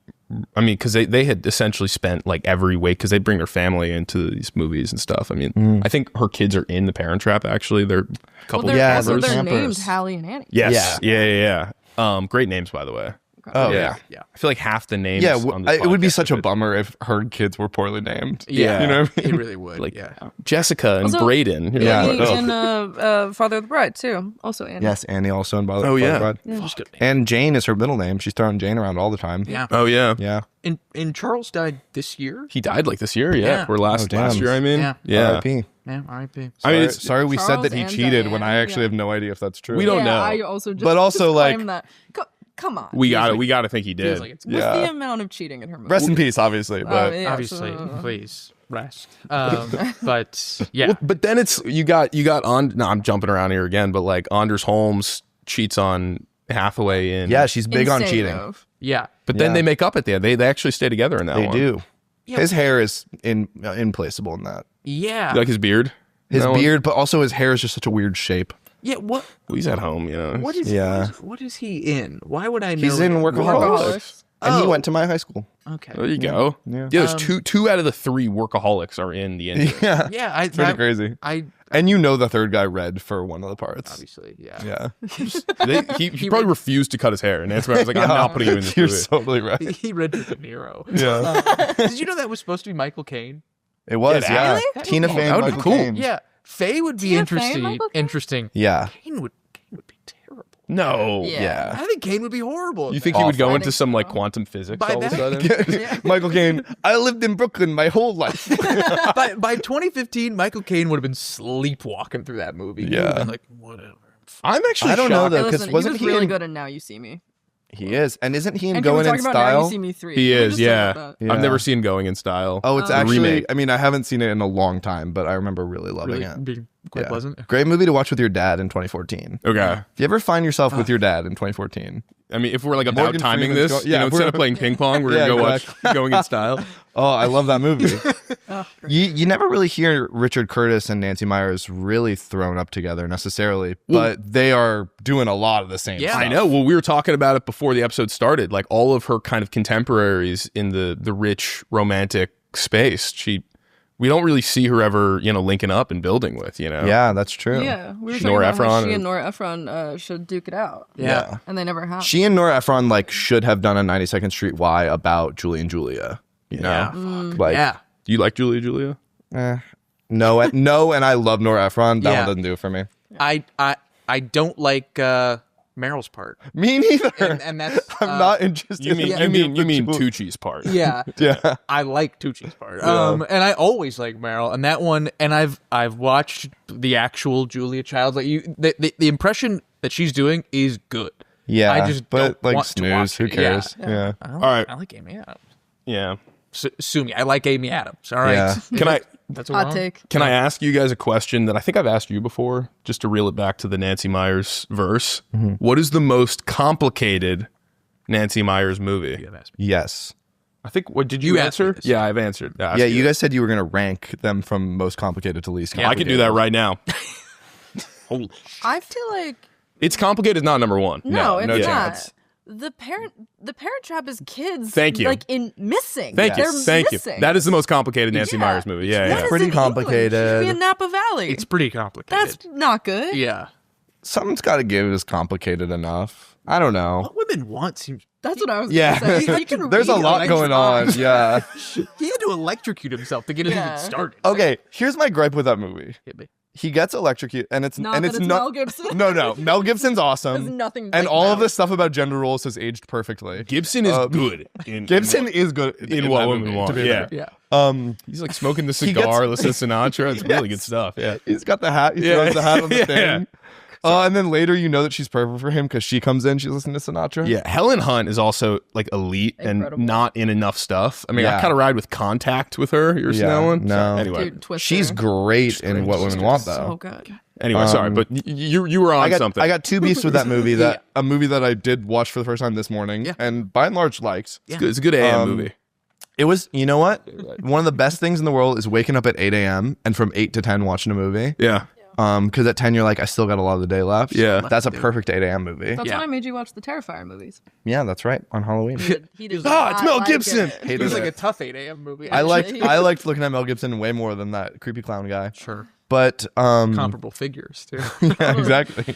I mean, because they had essentially spent like every week, because they bring their family into these movies and stuff. I mean, I think her kids are in The Parent Trap, actually. They're a couple Well, Yeah, they're they're named campers. Hallie and Annie. Yes. Yeah. Great names, by the way. Oh yeah. I feel like half the names. Yeah, on this it would be podcast such are a good. bummer if her kids were poorly named. Yeah. You know what I mean? It really would. Like yeah. Jessica and Also, Braden. You're Yeah. like, Annie oh. and Father of the Bride too. Also Annie. Yes, Annie also in Father Oh, yeah. Bride. Just good name. And Jane is her middle name. She's throwing Jane around all the time. Yeah. Oh, yeah. Yeah. And Charles died this year? He died like this year, Yeah. Or last damn. year, I mean. Yeah. R.I.P. Yeah, R.I.P. I mean, Sorry we said Charles that he and cheated Diane, when I actually yeah. have no idea if that's true. We don't know. I also just But also, just like- claim that. Come on. we got to think he Feels did. like it's With Yeah. the amount of cheating in her movie. Rest in peace, obviously. But yeah, Obviously, so- please rest. But yeah. Well, but then it's you got on. No, I'm jumping around here again, but like Anders Holmes cheats on Hathaway in. yeah, she's big on Insane cheating. move. Yeah. but then Yeah. they make up at the end. They actually stay together in that They one. do. Yeah. His hair is implaceable in that. Yeah. You like his beard. His That one? beard, but also his hair is just such a weird shape. Yeah, what Well, he's at home, you know. what is Yeah. what is he in? Why would I know? He's in him? Workaholics. And he Oh. went to my high school. Okay. There you go. Yeah. There's two out of the 3 workaholics are in the end. Yeah. Yeah, I Pretty crazy. I And you know the third guy read for one of the parts. obviously, yeah. Yeah. He probably refused to cut his hair, and that's why I was like, I'm not putting you in this You're movie. totally right. He read for De Niro. Yeah. Did you know that was supposed to be Michael Caine? It was, Yeah, yeah. really? Tina Oh, Fey that and would've Michael been cool. Caine. Yeah. Faye would be Tina Fey, interesting. Michael Caine? Interesting. Yeah. Caine would be terrible. No. Yeah. I think Caine would be horrible. You think he would go I into think some like so. quantum physics By all of a that- sudden? Michael Caine, I lived in Brooklyn my whole life. by 2015, Michael Caine would have been sleepwalking through that movie. He would have Yeah. been like, whatever. I'm actually I don't know, shocked. though. Hey, 'cause listen, he wasn't was he really in- good in Now You See Me. He is. And isn't he in And people Going in talking about Now You Style? See Me 3. He Can we is, just talk yeah. about that? Yeah. I've never seen Going in Style. Oh, it's The actually, remake. I mean, I haven't seen it in a long time, but I remember really loving Really it. being quite Yeah. pleasant. Great movie to watch with your dad in 2014. Okay. If you ever find yourself with your dad in 2014. I mean, if we're like about Morgan timing Freeman's this, go- yeah, instead we're- of playing ping pong, we're Yeah, gonna go exactly. watch Going in Style. Oh, I love that movie. Oh, great. You never really hear Richard Curtis and Nancy Meyers really thrown up together necessarily, but they are doing a lot of the same Yeah. stuff. I know. Well, we were talking about it before the episode started. Like all of her kind of contemporaries in the rich romantic space, we don't really see her ever, linking up and building with, Yeah, that's true. Yeah, we were She- talking Nora about how Ephron she and- and Nora Ephron should duke it out. Yeah. And they never have. She and Nora Ephron should have done a 92nd Street Y about Julie and Julia. You know? Yeah. Like, Yeah. Do you like Julia? no, and I love Nora Ephron. That Yeah. one doesn't do it for me. I don't like Meryl's part. Me neither. And that's I'm not interested. You mean in you mean Julie. Tucci's part? Yeah. Yeah. I like Tucci's part. And I always like Meryl. And that one, and I've watched the actual Julia Childs. Like the impression that she's doing is good. Yeah. I just but don't want to snooze. watch Who it. cares? Yeah. Yeah. All right. I like Amy Adams. Yeah. Sue me. I like Amy Adams. All right. Yeah. Can I That's what Hot take. can I ask you guys a question that I think I've asked you before, just to reel it back to the Nancy Meyers verse? What is the most complicated Nancy Meyers movie? Yes. I think. What did you You asked me answer? this. Yeah, I've answered. Yeah, you guys said you were going to rank them from most complicated to least I complicated. could do that right now. Holy, I feel like it's complicated. Is not number one. no, it's not. chance. The parent trap is kids. Thank you. Like in missing. Thank you. They're Thank missing. you. That is the most complicated Nancy Yeah. Meyers movie. Yeah, That yeah. is Pretty in English. complicated. It should be in Napa Valley. It's pretty complicated. That's not good. yeah. Something's got to give is complicated enough. I don't know. What women want seems. That's what I was Yeah. gonna say. You can There's a read lot it. going on. Yeah. He had to electrocute himself to get it Yeah. even started. Okay, here's my gripe with that movie. Hit me. He gets electrocuted, and it's Not and that it's it's not Mel Gibson. No, Mel Gibson's awesome. There's nothing and like all of Mel. the stuff about gender roles has aged perfectly. Gibson is good. Gibson is good in What that Women movie, Want. to be Yeah. fair. Yeah. He's like smoking the He gets- cigar, listening to Sinatra. It's really good stuff. Yeah. He's got the hat. He Yeah. throws the hat on the Yeah. thing. And then later you know that she's perfect for him because she comes in, she's listening to Sinatra. Yeah, Helen Hunt is also like elite Incredible. and not in enough stuff. I mean, I Yeah. kind of ride with Contact with her. You ever seen Yeah, that one? no. Anyway, Dude, Twister. She's great in What Women Want, though. so good. anyway, sorry, but you were on something. I got two beefs with that movie. A movie that I did watch for the first time this morning, Yeah. and by and large liked. it's good. It's a good AM movie. It was, you know what? One of the best things in the world is waking up at 8 a.m. and from 8 to 10 watching a movie. Yeah. Because at 10 you're like, I still got a lot of the day left. Yeah. That's a perfect 8 a.m. movie. That's Yeah. when I made you watch the Terrifier movies. Yeah, that's right. On Halloween. He did it's not Mel like Gibson. it. Hated It was like it. a tough 8 a.m. movie. I actually. liked looking at Mel Gibson way more than that creepy clown guy. Sure. But Comparable figures, too. yeah, exactly.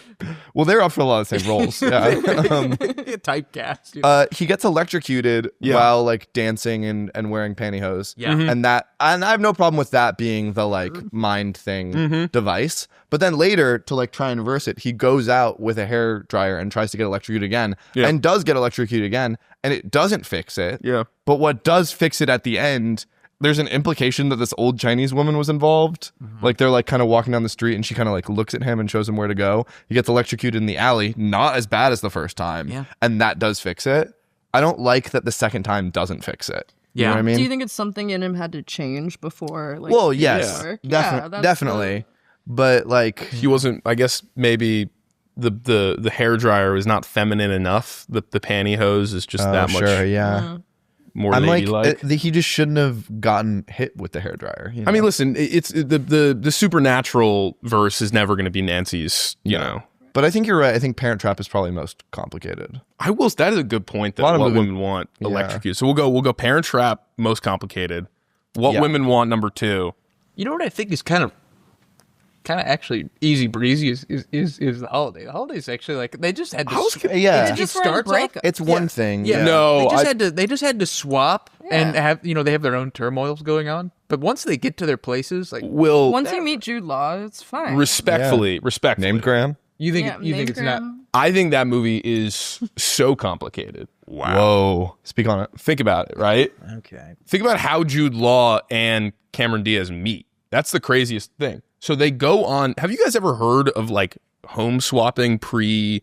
Well, they're up for a lot of the same roles. Yeah. Typecast. You know? He gets electrocuted while like dancing and wearing pantyhose. Yeah. Mhm. And I have no problem with that being the like mind thing device. But then later to like try and reverse it, he goes out with a hair dryer and tries to get electrocuted again and does get electrocuted again, and it doesn't fix it. Yeah. But what does fix it at the end, there's an implication that this old Chinese woman was involved. Like they're like kind of walking down the street and she kind of like looks at him and shows him where to go. He gets electrocuted in the alley, not as bad as the first time. Yeah. And that does fix it. I don't like that the second time doesn't fix it. You know what I mean? Do you think it's something in him had to change before? Like, Well, it yes, work? definitely. But like, He wasn't. I guess maybe the hairdryer was not feminine enough. The pantyhose is just that much sure, yeah. more I'm like, ladylike. he just shouldn't have gotten hit with the hairdryer. You know? I mean, listen, it's the supernatural verse is never going to be Nancy's. You know, but I think you're right. I think Parent Trap is probably most complicated. I will. That is a good point. That lot of what movie- women want electrocuted. So we'll go. Parent Trap most complicated. What Yeah. women want number 2. You know what I think is kind of actually easy breezy is the holiday. The holidays actually like they just had to yeah. it just Just for a starts off breakup. It's one thing. yeah. No, they just had to swap and have they have their own turmoils going on. But once they get to their places, like will Once you meet Jude Law, it's fine. respectfully. Named Graham. you think Yeah, you think it's not Graham. I think that movie is so complicated. Wow. Whoa. Speak on it. Think about it, right? okay. Think about how Jude Law and Cameron Diaz meet. That's the craziest thing. So they go on. Have you guys ever heard of like home swapping pre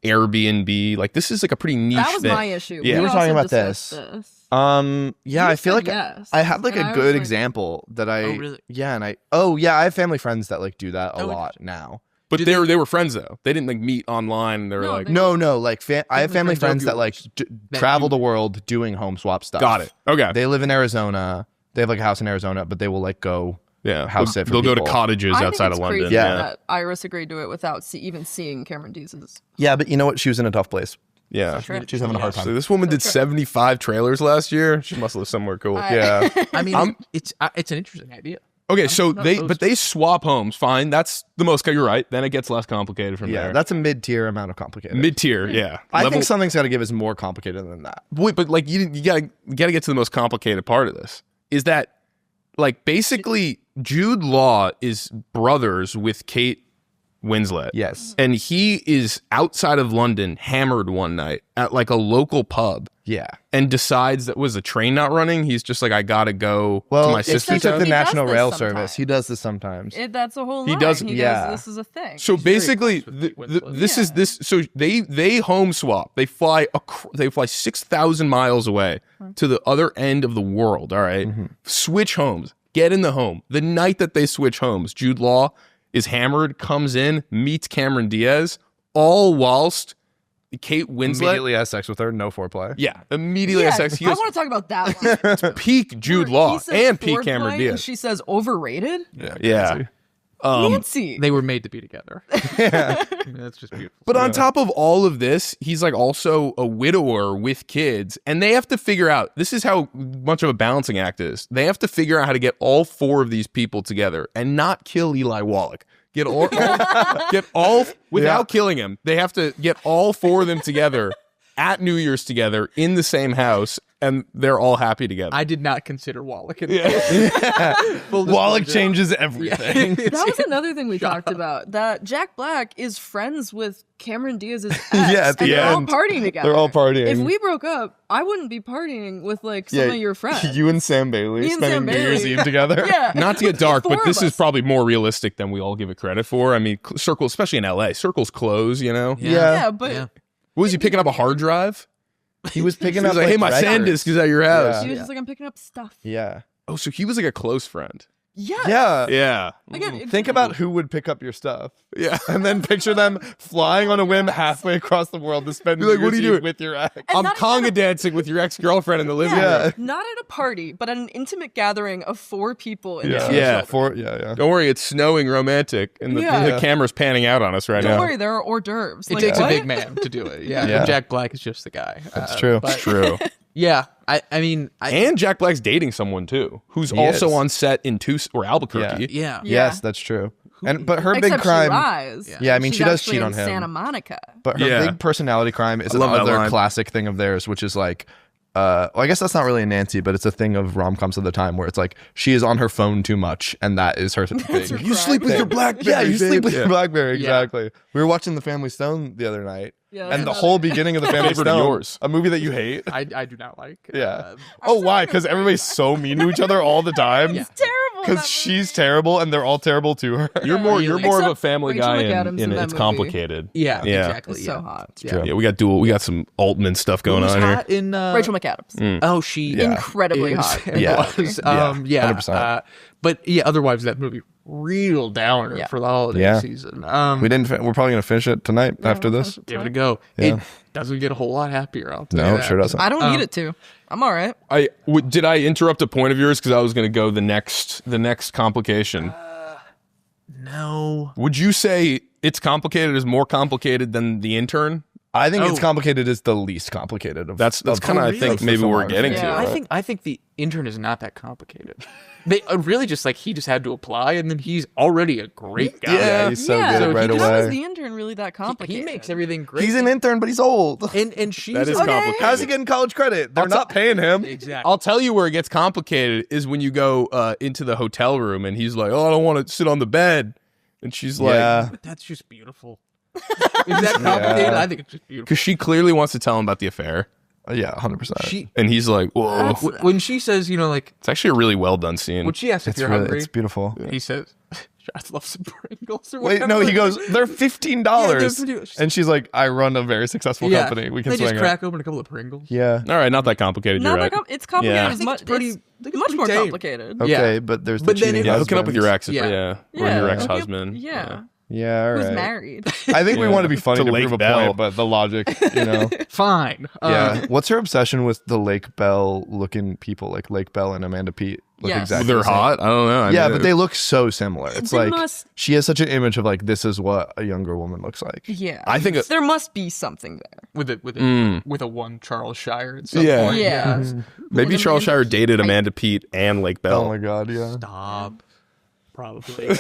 Airbnb? Like this is like a pretty niche That was thing. my issue. Yeah. We were also talking about discussed this. this. Yeah, You I feel said like yes, I had like and a I was good like- example that I Oh, really? yeah, and I I have family friends that like do that a lot now. But they were friends though. They didn't like meet online. And they were No, like, they- No, like I have family friends that like that travel you- the world doing home swap stuff. got it. Okay. They live in Arizona. They have like a house in Arizona, but they will like go yeah. house sit for They'll go to people. cottages I think outside it's of London. crazy Yeah. that Iris agreed to it without even seeing Cameron Diaz's. Yeah, but you know what? She was in a tough place. Yeah. trip. She's having a hard So time. this woman did 75 trailers last year. She must live somewhere cool. Yeah. I mean, it's an interesting idea. Okay, so opposed they swap homes. Fine, that's the most. You're right. Then it gets less complicated from Yeah, there. that's a mid-tier amount of complicated. Mid tier. Yeah, I think something's got to give us more complicated than that. Wait, but like you gotta get to the most complicated part of this. Is that like basically Jude Law is brothers with Kate Winslet. Yes. And he is outside of London, hammered one night at like a local pub. Yeah. And decides that was the train not running. He's just like, I gotta go to Well, my he sister's took house. the He does National this Rail sometimes. Service. He does this sometimes. That's a whole He line. does- yeah. This is a thing. So basically, close with Winslet. this is this. So they home swap. They fly 6,000 miles away to the other end of the world. All right? Switch homes. Get in the home. The night that they switch homes, Jude Law is hammered, comes in, meets Cameron Diaz, all whilst Kate Winslet. Immediately has sex with her. No foreplay. Yeah, immediately has sex. He I goes, want to talk about that one. peak Jude He Law says and peak foreplay, Cameron and Diaz. she says overrated. Yeah. Nancy. They were made to be together. That's just beautiful. But on top of all of this, he's like also a widower with kids, and they have to figure out, this is how much of a balancing act is. They have to figure out how to get all 4 of these people together and not kill Eli Wallach. Get all without killing him. They have to get all 4 of them together at New Year's together in the same house, and they're all happy together. I did not consider Wallach. Wallach changes everything. That was another thing we talked about. That Jack Black is friends with Cameron Diaz's ex. Yeah, at the and they're all end. partying together. They're all partying. If we broke up, I wouldn't be partying with like some of your friends. You and Sam Bailey Me and spending Sam New Year's Bailey. Eve together. Yeah. Not to get dark, but 4 this of is us. probably more realistic than we all give it credit for. I mean, circles, especially in LA, circles close, you know? Yeah, but Yeah. What was he picking up, a hard drive? He was picking He up was like, hey, my records. SanDisk is at your house. she was just like, I'm picking up stuff. Yeah. Oh, so he was like a close friend. Yes. Yeah. Yeah. Again, Think about who would pick up your stuff. Yeah. And then picture them flying on a whim halfway across the world to spend Be like, New what are Year's you Eve doing? with your ex. I'm not conga even a- dancing with your ex-girlfriend in the living room. Yeah. Not at a party, but at an intimate gathering of 4 people. And Yeah. 2 Yeah. children. Don't worry, it's snowing romantic, and the Yeah. camera's panning out on us right Don't now. worry, there are hors d'oeuvres. It Like, takes a what? big man to do it. Yeah. Yeah. And Jack Black is just the guy. That's true. But True. yeah, I mean, And Jack Black's dating someone too, who's also is. on set in Tucson or Albuquerque. yeah. Yes, that's true. But her Except big crime. she lies. Yeah, I mean, She's she does actually cheat in on him. Santa Monica. But her Yeah. big personality crime is I love that another line. classic thing of theirs, which is like, well, I guess that's not really a Nancy, but it's a thing of rom-coms of the time where it's like she is on her phone too much, and that is her thing. her You sleep with your BlackBerry. Yeah, you sleep babe. with your BlackBerry. Yeah. Exactly. We were watching The Family Stone the other night, Yeah, that's and the another- whole beginning of The Family Favorite of Stone, yours. a movie that you hate. I do not like. Yeah. Oh, why? Because everybody's so mean to each other all the time. It's terrible. Because that she's movie. terrible, and they're all terrible to her. You're more of a Except Family Rachel Guy, McAdams and in that it's movie. complicated. Yeah, Yeah. exactly. It's yeah. so hot. Yeah. Yeah, we got some Altman stuff Who going was on here. hot in Rachel McAdams. Oh, she Yeah. Incredibly is- hot. It Yeah. was. Yeah, Yeah. 100%. But yeah, otherwise that movie real downer Yeah. for the holiday Yeah. season. We didn't. We're probably gonna finish it tonight after we'll this. finish Give it a go. Yeah. It doesn't get a whole lot happier. I'll tell you No, it that. sure doesn't. I don't need it to. I'm all right. Did I interrupt a point of yours because I was going to go the next complication? No. Would you say It's Complicated is more complicated than The Intern? I think It's Oh. Complicated is the least complicated of. That's kind of I think the maybe we're filmography. getting Yeah. to. I think the intern is not that complicated. They really just like he just had to apply, and then he's already a great guy. Yeah, he's so yeah. good right How away. is the intern really that complicated? He makes everything great. He's an intern, but he's old. and she's That is a- complicated. How's he getting college credit? They're not paying him. exactly. I'll tell you where it gets complicated is when you go into the hotel room and he's like, "Oh, I don't want to sit on the bed," and she's like, Yeah. But that's just beautiful. Is that complicated? I think it's just beautiful. because she clearly wants to tell him about the affair, Yeah, 100%. She and he's like, "Whoa." when she says, like It's actually a really well done scene. when she asks if It's you're really, hungry, it's beautiful. he says, "I'd love some Pringles." Or Wait, whatever. no, he goes, they're $15. Yeah, they're- And she's like, I run a very successful Yeah. company. We can they swing just it. crack open a couple of Pringles. Yeah. All right, not that complicated. Not You're that right. it's complicated. Yeah. It's I think much, it's pretty- it's I think it's much pretty more tame. complicated. Okay, Yeah. but there's the But then cheating it- Yeah, hooking up with your husbands. ex, Yeah. or your Yeah. ex-husband. Yeah. Yeah, all Who's right. married? I think we Yeah. want to be funny To to Lake prove a Bell. point, but the logic, Fine. Yeah. What's her obsession with the Lake Bell looking people, like Lake Bell and Amanda Peet? Look Yes. exactly They're the same. hot. I don't know. I Yeah, mean, but they look so similar. It's They like must- she has such an image of like this is what a younger woman looks like. Yeah. I think there must be something there. with a one Charles Shire at some Yeah. point. Yeah. maybe With Charles Amanda Shire dated Amanda Peet and Lake Bell. Oh my god, yeah. Stop. Probably. Good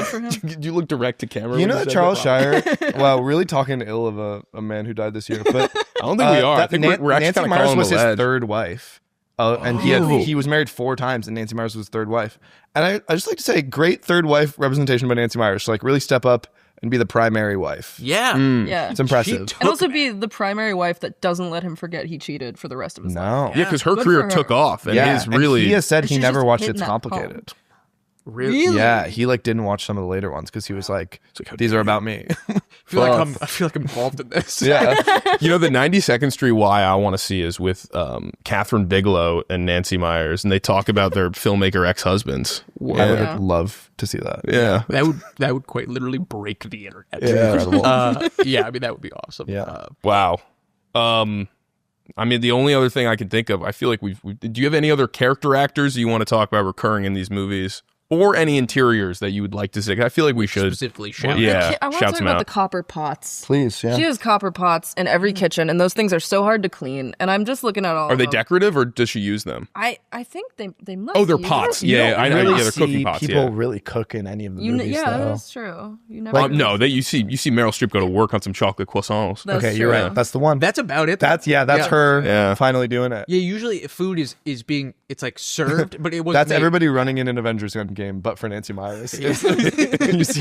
for him. Did you look direct to camera? You when know said that Charles that? Shire? Wow, really talking ill of a man who died this year. But I don't think we are. I think we're actually Nancy kind of Meyers calling was him a his lad. third wife. And he was married 4 times, and Nancy Meyers was his third wife. And I just like to say, great third wife representation by Nancy Meyers. So like really step up and be the primary wife. yeah. Yeah. It's impressive. And also be the primary wife that doesn't let him forget he cheated for the rest of his life. No. Yeah, because her Good career for her. took off, and Yeah, his and really. he has said he She's never just watched hitting It's that Complicated. Really? Yeah, he like didn't watch some of the later ones because he was like, these are about me. I feel like I'm involved in this. Yeah. You know, the 92nd Street Y I want to see is with Catherine Bigelow and Nancy Myers, and they talk about their filmmaker ex-husbands. I would Yeah. love to see that. Yeah. That would quite literally break the internet. Yeah. Incredible. Yeah, I mean that would be awesome. Yeah. Wow. I mean, the only other thing I can think of, I feel like we've do you have any other character actors you want to talk about recurring in these movies? Or any interiors that you would like to see? I feel like we should. Specifically shout. Yeah, I want to shout talk some about out. the copper pots. Please, yeah. She has copper pots in every kitchen, and those things are so hard to clean. And I'm just looking at all Are of they them. decorative or does she use them? I think they must. Oh, they're use pots. them. Yeah, I know. really Yeah, they're cooking see pots. people Yeah. really cook in any of the You movies, yeah, though. that's true. You never. No, you see Meryl Streep go to work on some chocolate croissants. That's Okay, you're true. right. That's the one. That's about it. That's Yeah. her Yeah. finally doing it. Yeah, usually food is being it's like served, but it was That's everybody running in an Avengers Endgame, but for Nancy Myers. you see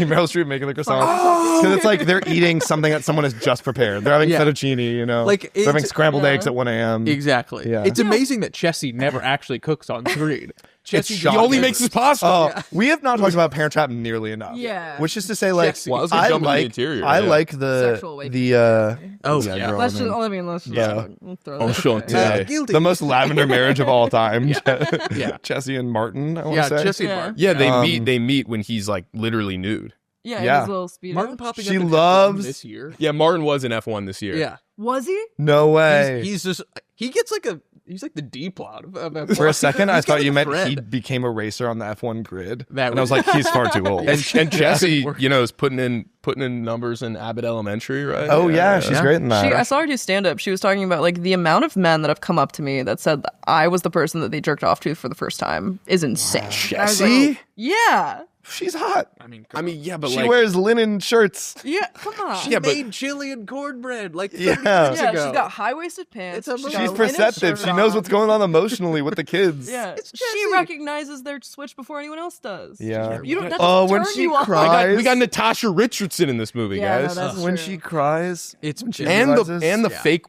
Meryl Streep making the croissant. Because it's like they're eating something that someone has just prepared. They're having Yeah. fettuccine, you know. Like, they're having it's- scrambled yeah. eggs at 1 a.m. Exactly. Yeah. It's amazing that Chessie never actually cooks on screen. Jesse He shocking. only makes this possible. Oh, we have not talked about Parent Trap nearly enough. Yeah. Which is to say, like, Jesse. Well, I was gonna jump into the like, interior, I yeah. like the Sexual awakening. Oh, yeah, yeah. girl, Let's I just, mean, I mean, let's just Yeah. we'll throw Oh, that sure. out there. Yeah. Guilty. the most lavender marriage of all time. Yeah. Jesse and Martin, I want Yeah, to say. Jesse and Yeah. Martin. Yeah, they Um, meet. They meet when he's like literally nude. Yeah, Yeah. his little speedo. Martin popping She up in loves- F1 this year. Yeah, Martin was in F1 this year. Yeah. Was he? No way. He's just he gets like he's like the D plot of F1. For a second, I He's thought got you the meant thread. he became a racer on the F1 grid. That And I was was- like, he's far too old. And Jesse, you know, is putting in numbers in Abbott Elementary, right? Oh, yeah, she's great in that. I saw her do stand up. She was talking about like the amount of men that have come up to me that said that I was the person that they jerked off to for the first time is insane. And I was like, Jesse? yeah. She's hot. I mean, yeah, but She like, wears linen shirts. Yeah, come on. she Yeah, but- made chili and cornbread like 30 Yeah. years Yeah, ago. she's got high-waisted pants. It's she's got She's a linen perceptive. shirt She knows on. what's going on emotionally with the kids. Yeah, It's she Jesse. recognizes their switch before anyone else does. Yeah. You don't. That Oh, doesn't when turn she you on. cries. we got Natasha Richardson in this movie, Yeah, guys. no, that's When true. she cries. It's when she and realizes- the Yeah. fake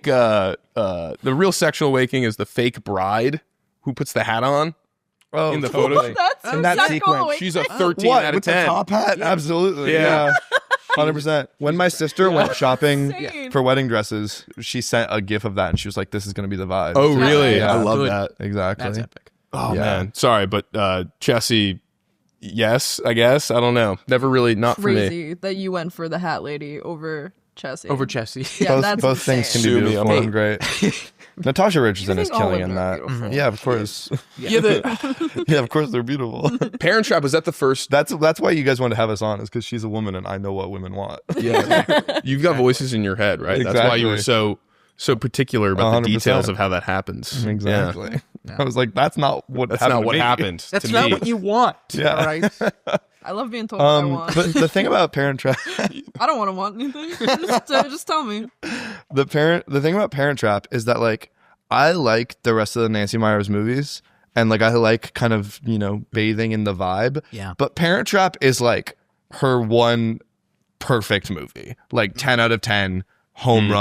the real sexual awakening is the fake bride who puts the hat on oh, in the totally. photo. That's In that sexual sequence, awakening. She's a 13 What? out of With 10. the top hat? Absolutely. Yeah. Yeah. 100%. When my sister went shopping Insane. for wedding dresses, she sent a gif of that and she was like, this is going to be the vibe. Oh, really? Yeah. I love Good. that. Exactly. That's epic. Oh Yeah. man, sorry, but Jesse, yes, I guess. I don't know. Never really not for me. Crazy that you went for the hat lady over Chessie. Over Jesse. Yeah, that's both things can Sue be me, beautiful I'm and great. Natasha Richardson You is think all killing in women are that. beautiful. Yeah, of course. Yeah, the Yeah, of course they're beautiful. Parent Trap, was that the first? That's why you guys want to have us on, is because she's a woman and I know what women want. Yeah, you've got voices in your head, right? That's why you were Exactly. so particular about the 100%. details of how that happens. Exactly. Yeah. I was like, that's not what That's happened not to what me. happened. That's to not me. what you want. Yeah. All right. I love being told what I want. But the thing about Parent Trap, I don't want to want anything. Just tell me. the thing about Parent Trap is that like I like the rest of the Nancy Meyers movies and like I like kind of, you know, bathing in the vibe. Yeah. But Parent Trap is like her one perfect movie. Like 10 out of 10, home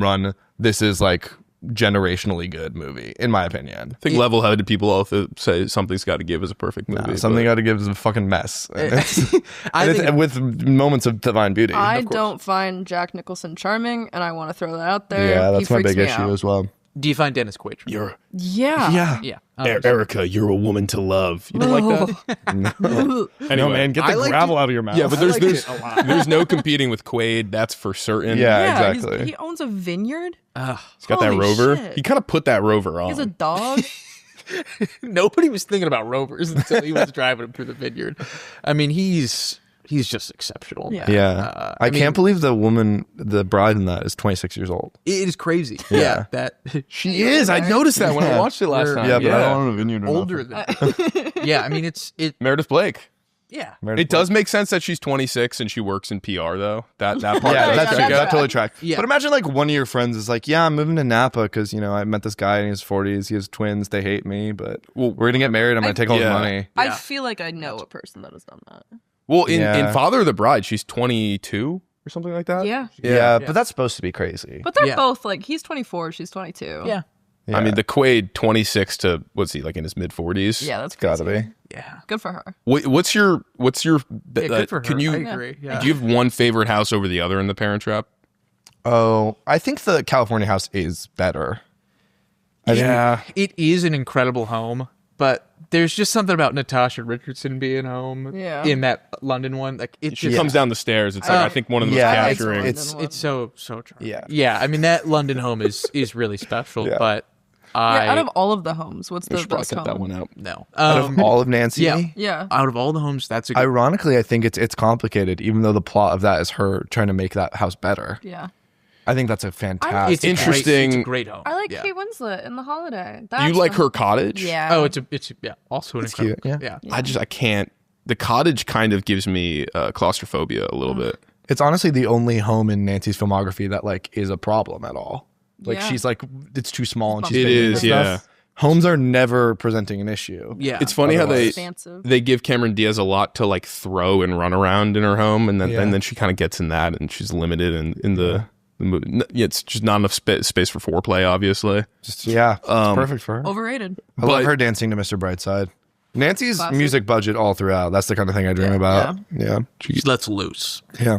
run. This is like generationally good movie in my opinion. I think level-headed people also say something's got to give as a perfect movie. Something but- got to give is a fucking mess. And it's, I and it's- think with moments of divine beauty. I of course. don't find Jack Nicholson charming, and I want to throw that out there. Yeah, He that's my freaks big me issue out. as well. do you find Dennis Quaid? You're Yeah. Yeah. Erica. You're a woman to love. You don't like that? Anyway, No, man, get I the liked gravel out of your mouth. Yeah, but I liked there's it a lot. there's no competing with Quaid. That's for certain. Yeah, he's- exactly. He owns a vineyard. He's got that Holy rover. shit. He kind of put that rover on. He has a dog. Nobody was thinking about rovers until he was driving him through the vineyard. I mean, he's just exceptional. Yeah. Yeah. I mean- can't believe the woman, the bride in that is 26 years old. It is crazy. Yeah. that She is. I noticed that when I watched it last We're- time. Yeah, but I don't own a vineyard or older nothing. than. Yeah, I mean, it. Meredith Blake. Yeah. Meredith It does make sense that she's 26 and she works in PR though. That part. Yeah, does that's check true. out. That totally tracks. Yeah. But imagine like one of your friends is like, yeah, I'm moving to Napa because, you know, I met this guy in his 40s. He has twins. They hate me, but we're going to get married. I'm going to take all his Yeah. money. I Yeah. feel like I know a person that has done that. Well, in Yeah. Father of the Bride, she's 22 or something like that. Yeah. Yeah, but that's supposed to be crazy. But they're Yeah. both like, he's 24, she's 22. Yeah. Yeah. I mean, the Quaid 26 to what's he like in his mid 40s? Yeah, that's crazy. Gotta be. Yeah. Good for her. What's your Yeah, good for her. Can you I agree. Yeah. do you have one favorite house over the other in the Parent Trap? Oh, I think the California house is better. Yeah. It is an incredible home, but there's just something about Natasha Richardson being home Yeah. in that London one. Like it She just comes down the stairs. It's like I think one of the yeah, most I like capturing. London. it's so charming. Yeah. Yeah. I mean that London home is really special, Yeah. but I Yeah, out of all of the homes, what's I the should probably best cut home? that one out. no. Out of all of Nancy, yeah. Yeah. Out of all the homes, that's a good ironically, I think it's complicated, even though the plot of that is her trying to make that house better. Yeah. I think that's a fantastic. it's a Interesting. It's a great home. I like yeah. Kate Winslet in The Holiday. You That's like the- her cottage? Yeah. Oh, it's also an It's incredible. cute, Yeah. I can't. The cottage kind of gives me claustrophobia a little bit. It's honestly the only home in Nancy's filmography that like is a problem at all. Like Yeah. she's like it's too small and she's It big and is, stuff. Homes are never presenting an issue. Yeah. It's funny how they Expansive. they give Cameron Diaz a lot to like throw and run around in her home, and then Yeah. and then she kind of gets in that, and she's limited in the It's just not enough space for foreplay, obviously. Just it's perfect for her. Overrated. I love her dancing to Mr. Brightside. Nancy's Classic. music budget all throughout. That's the kind of thing I dream about. Yeah. She lets loose. Yeah.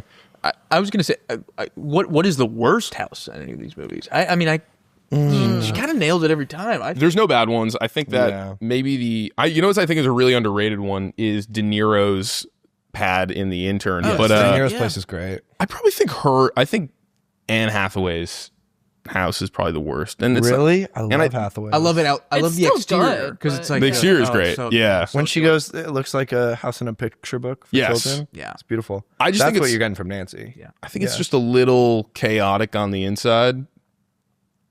I was gonna say, what is the worst house in any of these movies? I mean, she kind of nails it every time. There's no bad ones. I think that maybe you know what I think is a really underrated one is De Niro's pad in The Intern. But De Niro's place is great. I probably think Anne Hathaway's house is probably the worst. And it's really? I love Hathaway. I love it out. I It's love the still exterior good, because it's like the exterior is great. so- yeah. when she goes, it looks like a house in a picture book for children. Yeah. It's beautiful. I just That's think what it's- you're getting from Nancy. Yeah. I think it's just a little chaotic on the inside.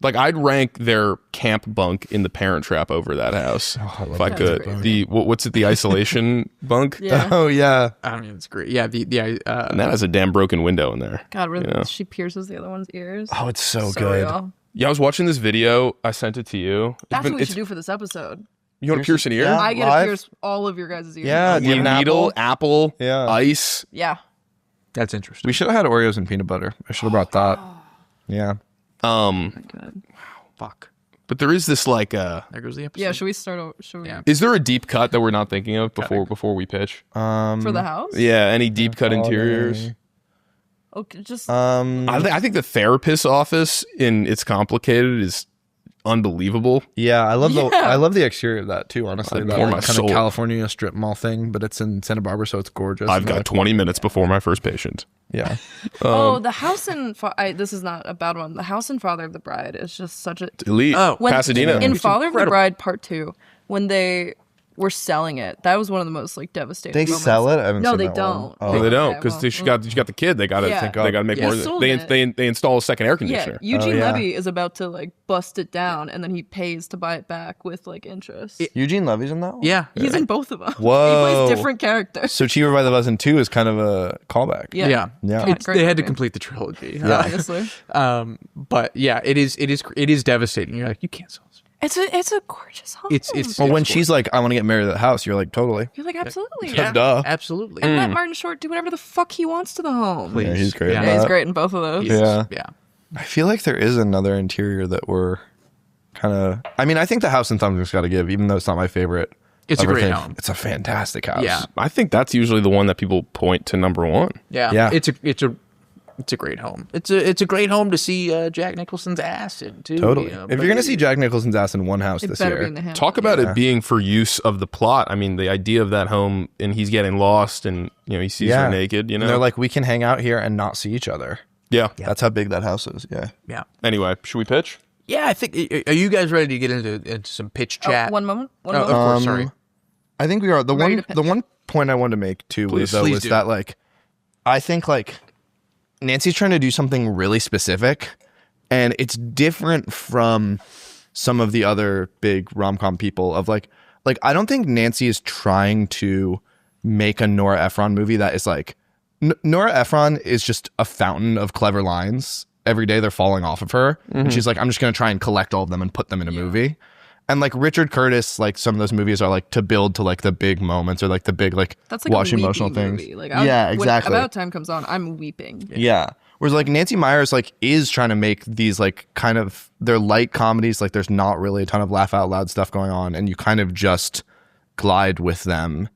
Like I'd rank their camp bunk in the Parent Trap over that house if I could. great. What's it? The isolation bunk. Yeah. Oh yeah. I mean, it's great. Yeah, And that has a damn broken window in there. God, really? You know? She pierces the other one's ears. Oh, it's so So good. real. Yeah, I was watching this video. I sent it to you. That's what we should do for this episode. You want to pierce an ear? Yeah. I get live? to pierce all of your guys' ears. Yeah, You an needle, apple, Yeah. ice. Yeah. that's interesting. We should have had Oreos and peanut butter. I should have brought that. Yeah. Good. Fuck. But there is this like There goes the episode. Yeah, should we start over? Should we, Yeah. is there a deep cut that we're not thinking of before we pitch? for the house? Yeah, any deep cut interiors? Okay, just I think the therapist's office in It's Complicated is unbelievable. Yeah, I love Yeah. I love the exterior of that too, honestly. I'd That pour my like, kind soul. of California strip mall thing, but it's in Santa Barbara, so it's gorgeous. I've And got like, 20 minutes before my first patient. Yeah. the house in this is not a bad one. The house in Father of the Bride is just such a Elite. Oh. Pasadena. in It's Father of the incredible. Bride Part 2 when they were selling it. That was one of the most like devastating. They moments. sell it? I haven't No, seen they that don't. one. Oh. No, they don't Okay, because well, you got the kid. They got to Yeah. they got to make Yeah. more. They sold They, it. they install a second air Yeah, conditioner. Eugene yeah. Levy is about to like bust it down, and then he pays to buy it back with like interest. Eugene Levy's in that one? Yeah. He's in both of them. Whoa. He plays different characters. So Cheaper by the Dozen 2 is kind of a callback. Yeah. Yeah. Yeah. It's- Great they had to movie. complete the trilogy. Obviously, But yeah, it is devastating. You're like, you can't sell this. it's a gorgeous home. It's Well, when she's like, I want to get married to that house, you're like, totally. You're like absolutely. yeah, Duh. absolutely. And let Martin Short do whatever the fuck he wants to the home. Please. Yeah, he's great. Yeah. Yeah, he's great in both of those. Yeah. Yeah. I feel like there is another interior that we're kind of. I mean, I think the house in Thumbtack's got to give, even though it's not my favorite. It's a of great everything. home. It's a fantastic house. Yeah. I think that's usually the one that people point to number one. Yeah. Yeah. It's a great home. It's a great home to see Jack Nicholson's ass in too. Totally. You know, If you're gonna see Jack Nicholson's ass in one house It this better be year, in the Hamptons. Talk about it being for use of the plot. I mean, the idea of that home and he's getting lost and he sees her naked. and they're like, we can hang out here and not see each other. yeah. That's how big that house is. Yeah. yeah. Anyway, should we pitch? Yeah, I think. Are you guys ready to get into some pitch chat? One moment. One Oh, of moment. course. Sorry. I think we are. The Ready one to the pitch. one point I wanted to make too Please was do. that like I think like Nancy's trying to do something really specific and it's different from some of the other big rom-com people of like I don't think Nancy is trying to make a Nora Ephron movie that is like Nora Ephron is just a fountain of clever lines. Every day they're falling off of her and she's like, I'm just going to try and collect all of them and put them in a movie. And like Richard Curtis, like some of those movies are like to build to like the big moments or like the big like That's like wash a weepy emotional movie. things. Like, Yeah, when exactly. About Time comes on, I'm weeping. Yeah. Whereas like Nancy Meyers like is trying to make these like kind of they're light comedies, like there's not really a ton of laugh out loud stuff going on, and you kind of just glide with them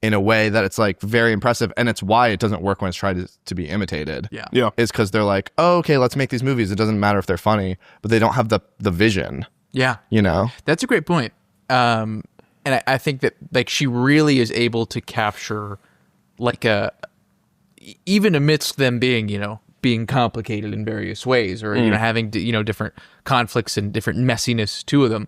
in a way that it's like very impressive, and it's why it doesn't work when it's tried to be imitated. Yeah. Yeah. Is because they're like, oh, okay, let's make these movies. It doesn't matter if they're funny, but they don't have the vision, Yeah. you know? That's a great point. And I think that like she really is able to capture like even amidst them being complicated in various ways or having different conflicts and different messiness to them.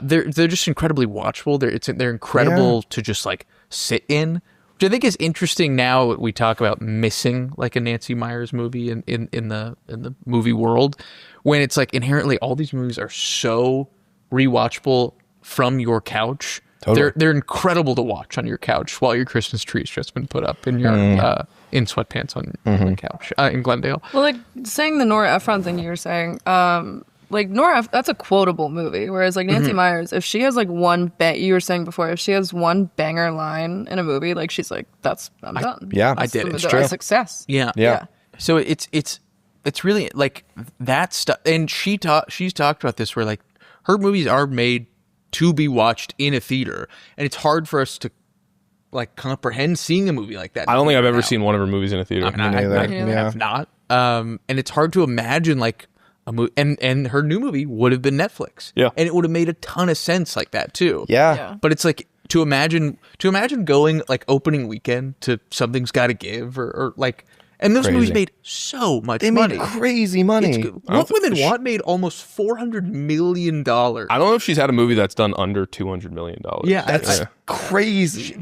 They're just incredibly watchable. They're incredible to just like sit in, which I think is interesting. Now we talk about missing like a Nancy Meyers movie in the movie world, when it's like inherently all these movies are so rewatchable from your couch. Totally. They're incredible to watch on your couch while your Christmas tree's just been put up in your in sweatpants on the couch in Glendale. Well, like saying the Nora Ephron thing you were saying, like Nora, that's a quotable movie. Whereas like Nancy Meyers, if she has like you were saying before, if she has one banger line in a movie, like she's like, I'm done. Yeah, That's I did it. The It's true. success. Yeah. Yeah. So it's it's really like that stuff. And she's talked about this where like her movies are made to be watched in a theater, and it's hard for us to like comprehend seeing a movie like that. I don't think I've ever seen one of her movies in a theater. I mean, I have not. And it's hard to imagine like a movie, and her new movie would have been Netflix. Yeah. And it would have made a ton of sense like that too. Yeah. But it's like to imagine going like opening weekend to Something's Gotta Give or like, and those movies made so much money. They made crazy money. What Women Want made almost $400 million. I don't know if she's had a movie that's done under $200 million. Yeah. That's crazy.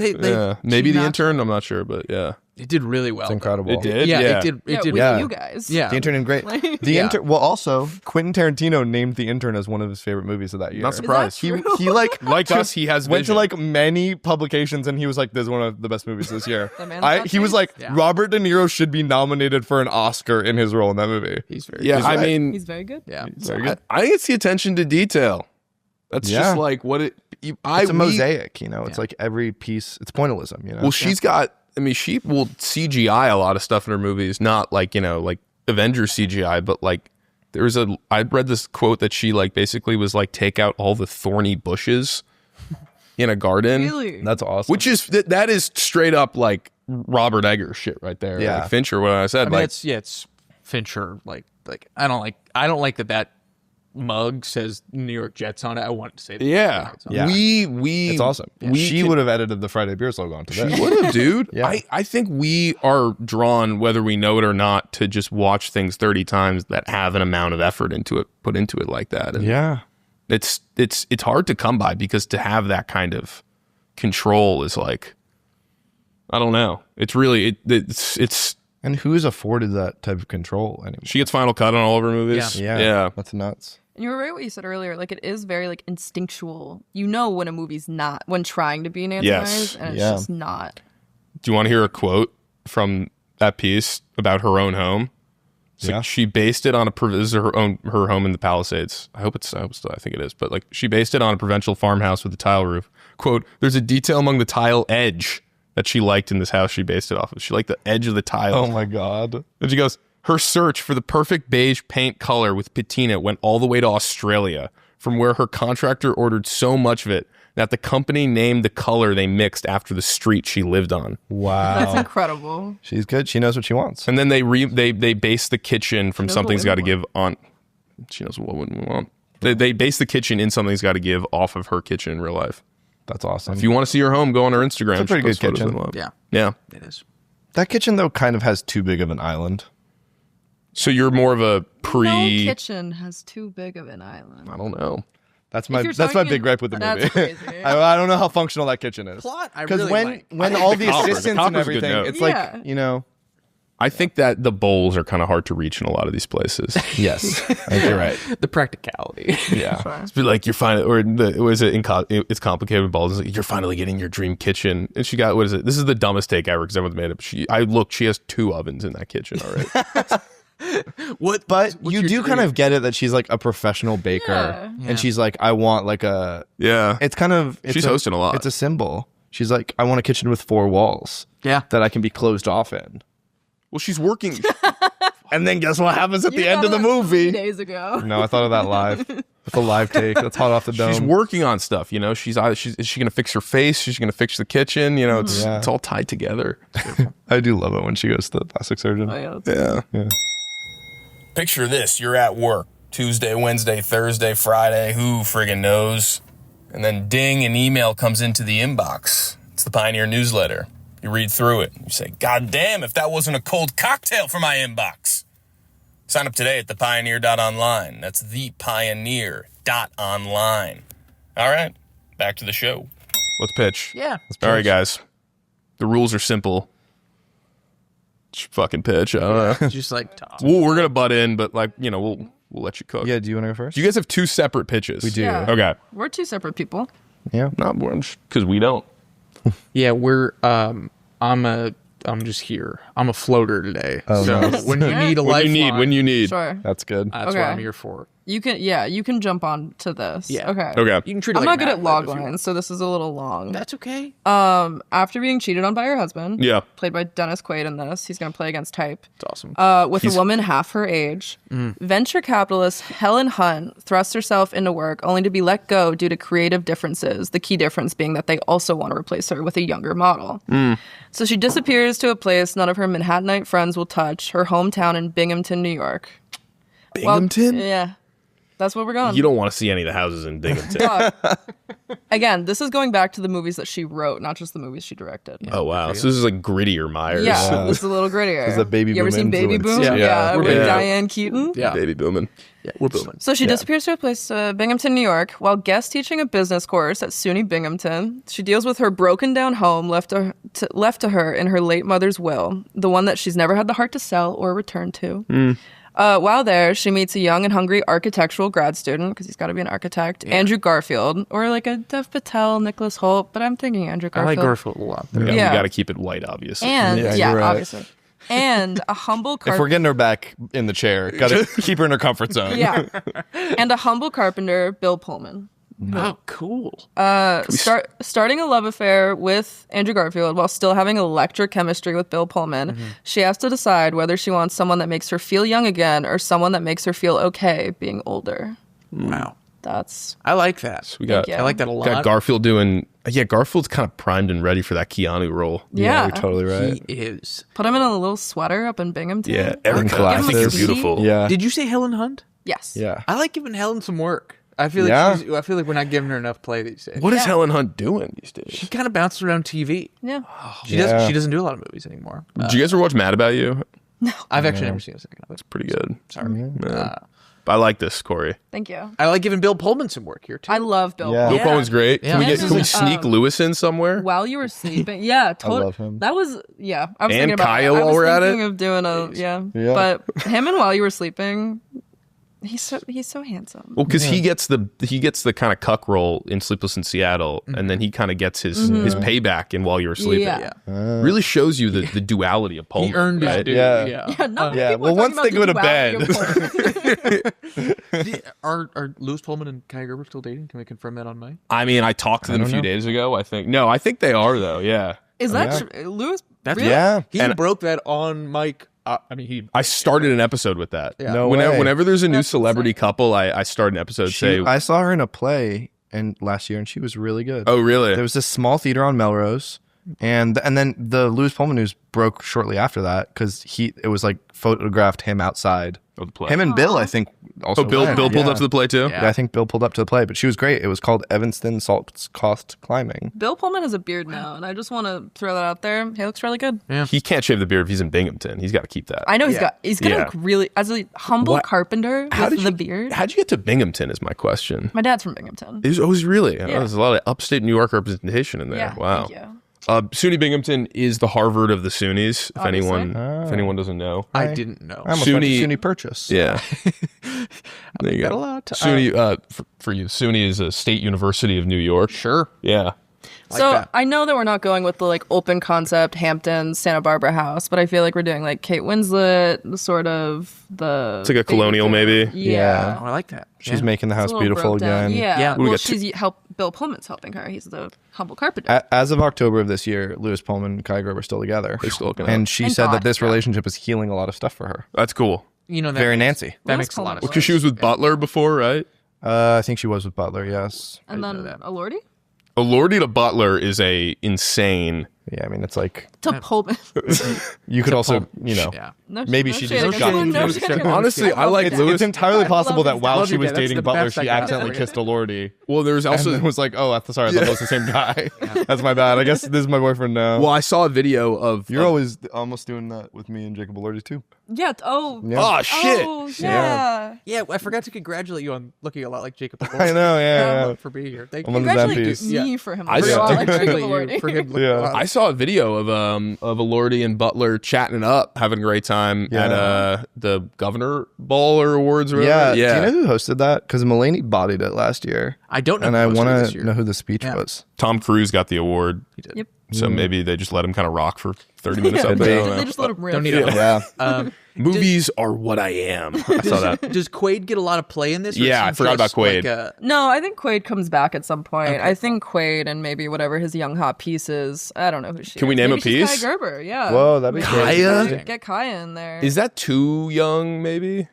Maybe The Intern. I'm not sure, but yeah. It did really well. It's incredible. It did? Yeah, Yeah. it did. It did. With you guys. Yeah. The Intern and great. The Intern. Well, also Quentin Tarantino named The Intern as one of his favorite movies of that year. Not surprised. Is that true? He Like us, he has went to vision. like many publications and he was like, "This is one of the best movies this year." The man's got He was taste. like, Yeah. Robert De Niro should be nominated for an Oscar in his role in that movie. He's very Yeah, good. I mean, He's very good. Yeah. Very good. I think it's the attention to detail. That's Yeah. just like what it. It's a mosaic, you know. It's like every piece. It's pointillism, you know. Well, she's got. I mean, she will CGI a lot of stuff in her movies. Not like like Avengers CGI, but like I read this quote that she like basically was like take out all the thorny bushes in a garden. Really? That's awesome. Which is that is straight up like Robert Eggers shit right there. Yeah. Like Fincher. What I said. I mean, like it's Fincher. Like I don't like that mug says New York Jets on it. I want to say that. yeah. Yeah. We it's awesome. She would have edited the Friday Beers logo onto that. She would have, dude. Yeah. I think we are drawn, whether we know it or not, to just watch things 30 times that have an amount of effort put into it like that. And Yeah. it's hard to come by because to have that kind of control is like, I don't know. It's really it's. And who's afforded that type of control anymore? She gets Final Cut on all of her movies. Yeah. That's nuts. And you were right what you said earlier. Like it is very like instinctual. You know when a movie's not when trying to be Nancy Yes. Meyers, and it's Yeah. just not. Do you want to hear a quote from that piece about her own home? So Yeah. she based it on this is her home in the Palisades. I think it is, but like she based it on a provincial farmhouse with a tile roof. Quote, there's a detail among the tile edge that she liked in this house she based it off of. She liked the edge of the tile. Oh my God. And she goes, her search for the perfect beige paint color with patina went all the way to Australia, from where her contractor ordered so much of it that the company named the color they mixed after the street she lived on. Wow. That's incredible. She's good. She knows what she wants. And then they base the kitchen from knows Something's what Got to women Give on. She knows what women want. They base the kitchen in Something's Got to Give off of her kitchen in real life. That's awesome. If you want to see her home, go on her Instagram. It's a pretty She posts good photos kitchen. of love. Yeah. Yeah. It is. That kitchen though kind of has too big of an island. So you're more of a No kitchen has too big of an island. I don't know. That's If my you're that's my talking- big gripe with the that's movie. crazy. I don't know how functional that kitchen is. Plot, I Because really when all the copper. The assistants and copper's a good everything, note. it's Yeah. like, you know. I think that the bowls are kind of hard to reach in a lot of these places. Yes, I think you're right. The practicality. Yeah, it's like you're finally, or it's complicated with balls. It's like, you're finally getting your dream kitchen, and she got what is it? This is the dumbest take ever because everyone's made it. She has 2 ovens in that kitchen already. But you do kind of get it that she's like a professional baker, Yeah. and she's like, I want like a. Yeah, It's kind of She's hosting a lot. It's a symbol. She's like, I want a kitchen with 4 walls Yeah. that I can be closed off in. well, she's working. And then guess what happens at You the end of thought the that 3 movie? days ago. No, I thought of that live. That's a live take. That's hot off the dome. She's working on stuff. You know, is she gonna fix her face? She's gonna fix the kitchen. You know, it's all tied together. I do love it when she goes to the plastic surgeon. Oh, yeah, that's Yeah. Picture this: you're at work Tuesday, Wednesday, Thursday, Friday. Who friggin' knows? And then ding, an email comes into the inbox. It's the Pioneer newsletter. You read through it. You say, God damn, if that wasn't a cold cocktail for my inbox. Sign up today at thepioneer.online. That's thepioneer.online. All right, back to the show. Let's pitch. Yeah. All right, guys. The rules are simple. Just fucking pitch. I don't know. Just like talk. We're going to butt in, but like, you know, we'll let you cook. Yeah, do you want to go first? Do you guys have 2 separate pitches? We do. Yeah. Okay. We're 2 separate people. Yeah. Not because we don't. Yeah, we're I'm just here. I'm a floater today. Oh, so nice. when you need a When you lifeline, need. Sure. That's good. that's Okay. what I'm here for. You can jump on to this. Yeah. Okay. You can treat it I'm like not good at Mad log Lib if you lines, so this is a little long. want. That's okay. After being cheated on by her husband, Yeah. played by Dennis Quaid in this, he's going to play against type. It's awesome. With a woman half her age, venture capitalist Helen Hunt thrusts herself into work only to be let go due to creative differences, the key difference being that they also want to replace her with a younger model. So she disappears to a place none of her Manhattanite friends will touch, her hometown in Binghamton, New York. Binghamton? Well, yeah. That's where we're going. You don't want to see any of the houses in Binghamton. Again, this is going back to the movies that she wrote, not just the movies she directed. Oh, wow. So this is like grittier Myers. Yeah, this is a little grittier. This is a baby You ever boom seen Baby influence. Boom? Yeah. With Yeah. Diane Keaton. Yeah. Baby booming. Yeah, we're booming. So she disappears to a place, Binghamton, New York, while guest teaching a business course at SUNY Binghamton. She deals with her broken down home left to her in her late mother's will, the one that she's never had the heart to sell or return to. While there, she meets a young and hungry architectural grad student, because he's got to be an architect, Andrew Garfield, or like a Dev Patel, Nicholas Hoult, but I'm thinking Andrew I Garfield. like Garfield a lot. Yeah, Yeah. we got to keep it white, obviously. And, Yeah, yeah, you're right. obviously. And a humble If we're getting her back in the chair, gotta keep her in her comfort zone. Yeah. And a humble carpenter, Bill Pullman. Oh, cool. Starting a love affair with Andrew Garfield while still having electric chemistry with Bill Pullman, she has to decide whether she wants someone that makes her feel young again or someone that makes her feel okay being older. Wow. That's I like that. We got, you. I like that a lot. got Garfield doing. Yeah, Garfield's kind of primed and ready for that Keanu role. yeah. You're totally right. He is. Put him in a little sweater up in Binghamton. Yeah, Erica, I glasses. think you're Give him a beautiful. Yeah. Did you say Helen Hunt? Yes. Yeah. I like giving Helen some work. I feel like Yeah. I feel like we're not giving her enough play these days. What is Yeah. Helen Hunt doing these days? She kind of bounces around TV. Yeah. She Yeah. She doesn't do a lot of movies anymore. Did you guys ever watch Mad About You? I've actually never seen a second of it. Pretty good. Sorry. I like this, Corey. Thank you. I like giving Bill Pullman some work here too. I love Bill. Yeah. Bill Yeah. Pullman's great. Yeah. Can we This can we is, sneak Lewis in somewhere? While you were sleeping, yeah, totally. love him. That was, yeah. I was And thinking about Kyle I while was we're at thinking it? of doing a Yeah. But him and While You Were Sleeping, he's so handsome. Well, because he gets the kind of cuck role in Sleepless in Seattle, and then he kind of gets his payback in While You Were Sleeping. Yeah. Really shows you the duality of Pullman. He earned his right? due. Yeah. Yeah, not many Yeah, people well, are talking once they about go to the duality of Pullman. Are Lewis Pullman and Kai Gerber still dating? Can we confirm that on Mike? I mean, I talked to them a few days ago. I think they are though. Yeah, Is that true? Lewis? That's really? Yeah. He And- broke that on Mike. I mean, he. I started an episode with that. Yeah. No whenever, way. whenever there's a new That's celebrity insane. couple, I start an episode. I saw her in a play last year, and she was really good. Oh, really? There was this small theater on Melrose, and then the Lewis Pullman news broke shortly after that because it was like photographed him outside. Of the play. Him and Bill, I think, also. Oh, Bill went. pulled Yeah. up to the play too. Yeah. Yeah, I think Bill pulled up to the play, but she was great. It was called Evanston Salt Cost Climbing. Bill Pullman has a beard now, and I just want to throw that out there. He looks really good. He can't shave the beard if he's in Binghamton. He's got to keep that. I know he's Yeah. gonna Yeah. look really, as a humble What- carpenter with the beard. How'd you get to Binghamton? Is my question. My dad's from Binghamton. Is really? Oh, Yeah. there's a lot of upstate New York representation in there. Yeah, Wow. thank you. SUNY Binghamton is the Harvard of the SUNYs. If Obviously. anyone doesn't know. I didn't know. I almost went to SUNY SUNY Purchase. Yeah. There you Got a go. lot. SUNY for you. SUNY is a state university of New York. Sure. Yeah. So that. I know that we're not going with the like open concept Hampton Santa Barbara house, but I feel like we're doing like Kate Winslet, the sort of the. It's like a colonial, maybe. Yeah. Oh, I like that. She's Yeah. making the It's house a little beautiful broke down. again. Yeah. Yeah. We Well, got she's Bill Pullman's helping her. He's the humble carpenter. As of October of this year, Lewis Pullman and Kai Gerber are still together. They're still hooking up. And she Thank said God. that this relationship is healing a lot of stuff for her. That's cool. You know, that Very makes- Nancy. That Lewis makes a lot of Pullman sense. Because she was with Butler before, right? I think she was with Butler, yes. And I didn't then know that. a Lordy A Lordy to Butler is a insane. Yeah, I mean, it's like, to Pullman. you could also, you know. Yeah. No, Maybe no she shit just against got- Lewis. No no shit shit. against Honestly, Lewis. I like It's Lewis. entirely I possible love that his while Love she you, was babe. That's dating the Butler, best I she got. accidentally kissed a Lordy. Well, there's And also. then was like, oh, sorry, I thought that was the same guy. That's my bad. I guess this is my boyfriend now. Well, I saw a video of. You're always almost doing that with me and Jacob Elordi too. Yeah. Oh. Yeah. Oh shit! Oh, yeah. Yeah, I forgot to congratulate you on looking a lot like Jacob. I know, yeah. For being here. Thank I'm you. on the Congratulate Zampies. me for him. I looking a saw- lot like Jacob Congratulate you Elordi. for him looking Yeah. a lot. I saw a video of a Lordy and Butler chatting it up, having a great time at the Governor Ball or Awards or Yeah. whatever. Do you know who hosted that? Because Mulaney bodied it last year. I don't know. And who I hosted it want this to year. know who the speech Yeah. was. Tom Cruise got the award. He did. Yep. So maybe they just let him kind of rock for 30 minutes Yeah, up there. I don't know. they just let him riff. Don't need it. Yeah. Movies are what I am. I saw that. Does Quaid get a lot of play in this? or Yeah, is he I forgot about just Quaid. Like a, No, I think Quaid comes back at some point. I think Quaid and maybe whatever his young hot piece is. I don't know who she Can is. we name Maybe a she's piece? Kaya Gerber, yeah. Whoa, that'd be Kaya? great. Get Kaya in there. Is that too young, maybe?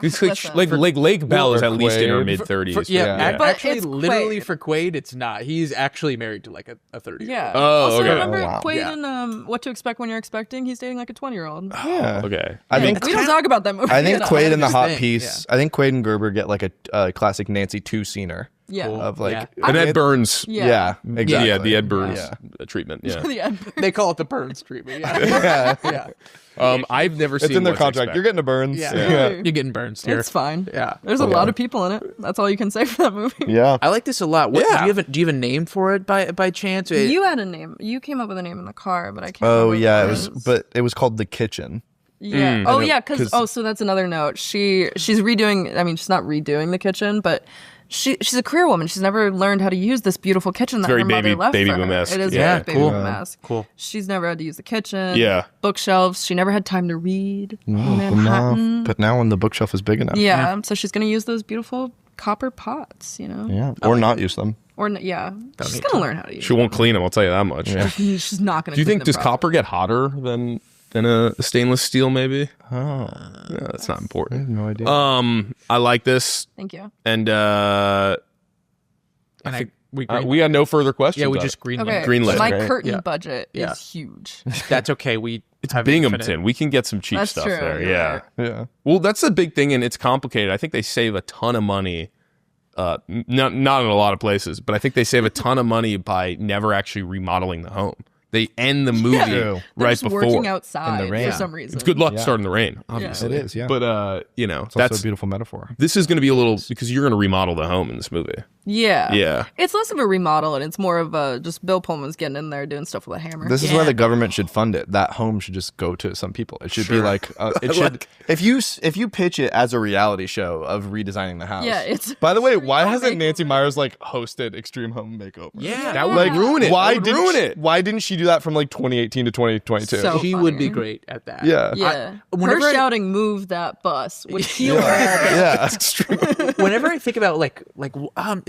It's Listen. like Lake Bell is at least in her Quaid. mid-30s. Yeah. But actually, it's literally Quaid. for Quaid, it's not. He's actually married to like a 30. Yeah. Oh, also, okay. remember Oh, wow. Quaid Yeah. in What to Expect When You're Expecting? He's dating like a 20-year-old. Yeah. Okay. I think we don't talk about that movie. I think enough. Quaid in the His hot thing, piece. I think Quaid and Gerber get like a classic Nancy two-scener Yeah. Cool. of like Yeah. And Ed Burns. Yeah. exactly. Yeah, the Ed Burns Yeah. treatment. Yeah. The end. They call it the Burns treatment. Yeah. Yeah. I've never seen It's in their What to contract. Expect. You're getting a Burns. Yeah. Yeah. You're getting Burns here. It's fine. Yeah. There's a lot of people in it. That's all you can say for that movie. Yeah. I like this a lot. What, Yeah. do you have a name for it by chance? You had a name. You came up with a name in the car, but I can't. Oh remember yeah, what it was, but it was called The Kitchen. Yeah. Oh And it- yeah, because 'cause- so that's another note. She's redoing. I mean, she's not redoing the kitchen, but she's a career woman. She's never learned how to use this beautiful kitchen that very her mother baby- left baby for her. boom-esque. It is Yeah, very baby cool. boom-esque. Cool. She's never had to use the kitchen. Yeah. Bookshelves. She never had time to read. Manhattan. But now when the bookshelf is big enough. Yeah. So she's gonna use those beautiful copper pots. You know. Yeah. Or not use them. Or yeah. She's gonna learn how to use. She won't clean them, I'll tell you that much. them. She's not gonna. Do you clean think, does them copper get hotter than a stainless steel maybe? Oh, Yeah, that's not important. no idea. I like this. Thank you. And we we got no further questions. yeah, we on just it. greenlit. Okay. Greenlit. My Great. curtain Yeah. budget Yeah. is huge. That's okay. We It's have Binghamton. infinite. We can get some cheap That's stuff true, there. you're Yeah. right. Yeah. Well, that's the big thing, and it's complicated. I think they save a ton of money. Not in a lot of places, but I think they save a ton of money by never actually remodeling the home. They end the movie True. They're right just before. working outside in the rain. for some reason. It's good luck Yeah. starting the rain, obviously. It is, yeah. But you know, It's also that's a beautiful metaphor. this is going to be a little because you're going to remodel the home in this movie. Yeah. Yeah. It's less of a remodel and it's more of a just Bill Pullman's getting in there doing stuff with a hammer. This is why the government should fund it. That home should just go to some people. It should be like it should. If you pitch it as a reality show of redesigning the house. Yeah, it's By the way, Extreme why Home hasn't Makeover. Nancy Meyers like hosted Extreme Home Makeover? Yeah, That would ruin it. Why That would didn't ruin she, it? Why didn't she do that from like 2018 to 2022? So She would be funny. great at that. yeah. Yeah. whenever Her I- shouting "Move that bus" would heal her. Yeah. Whenever I think about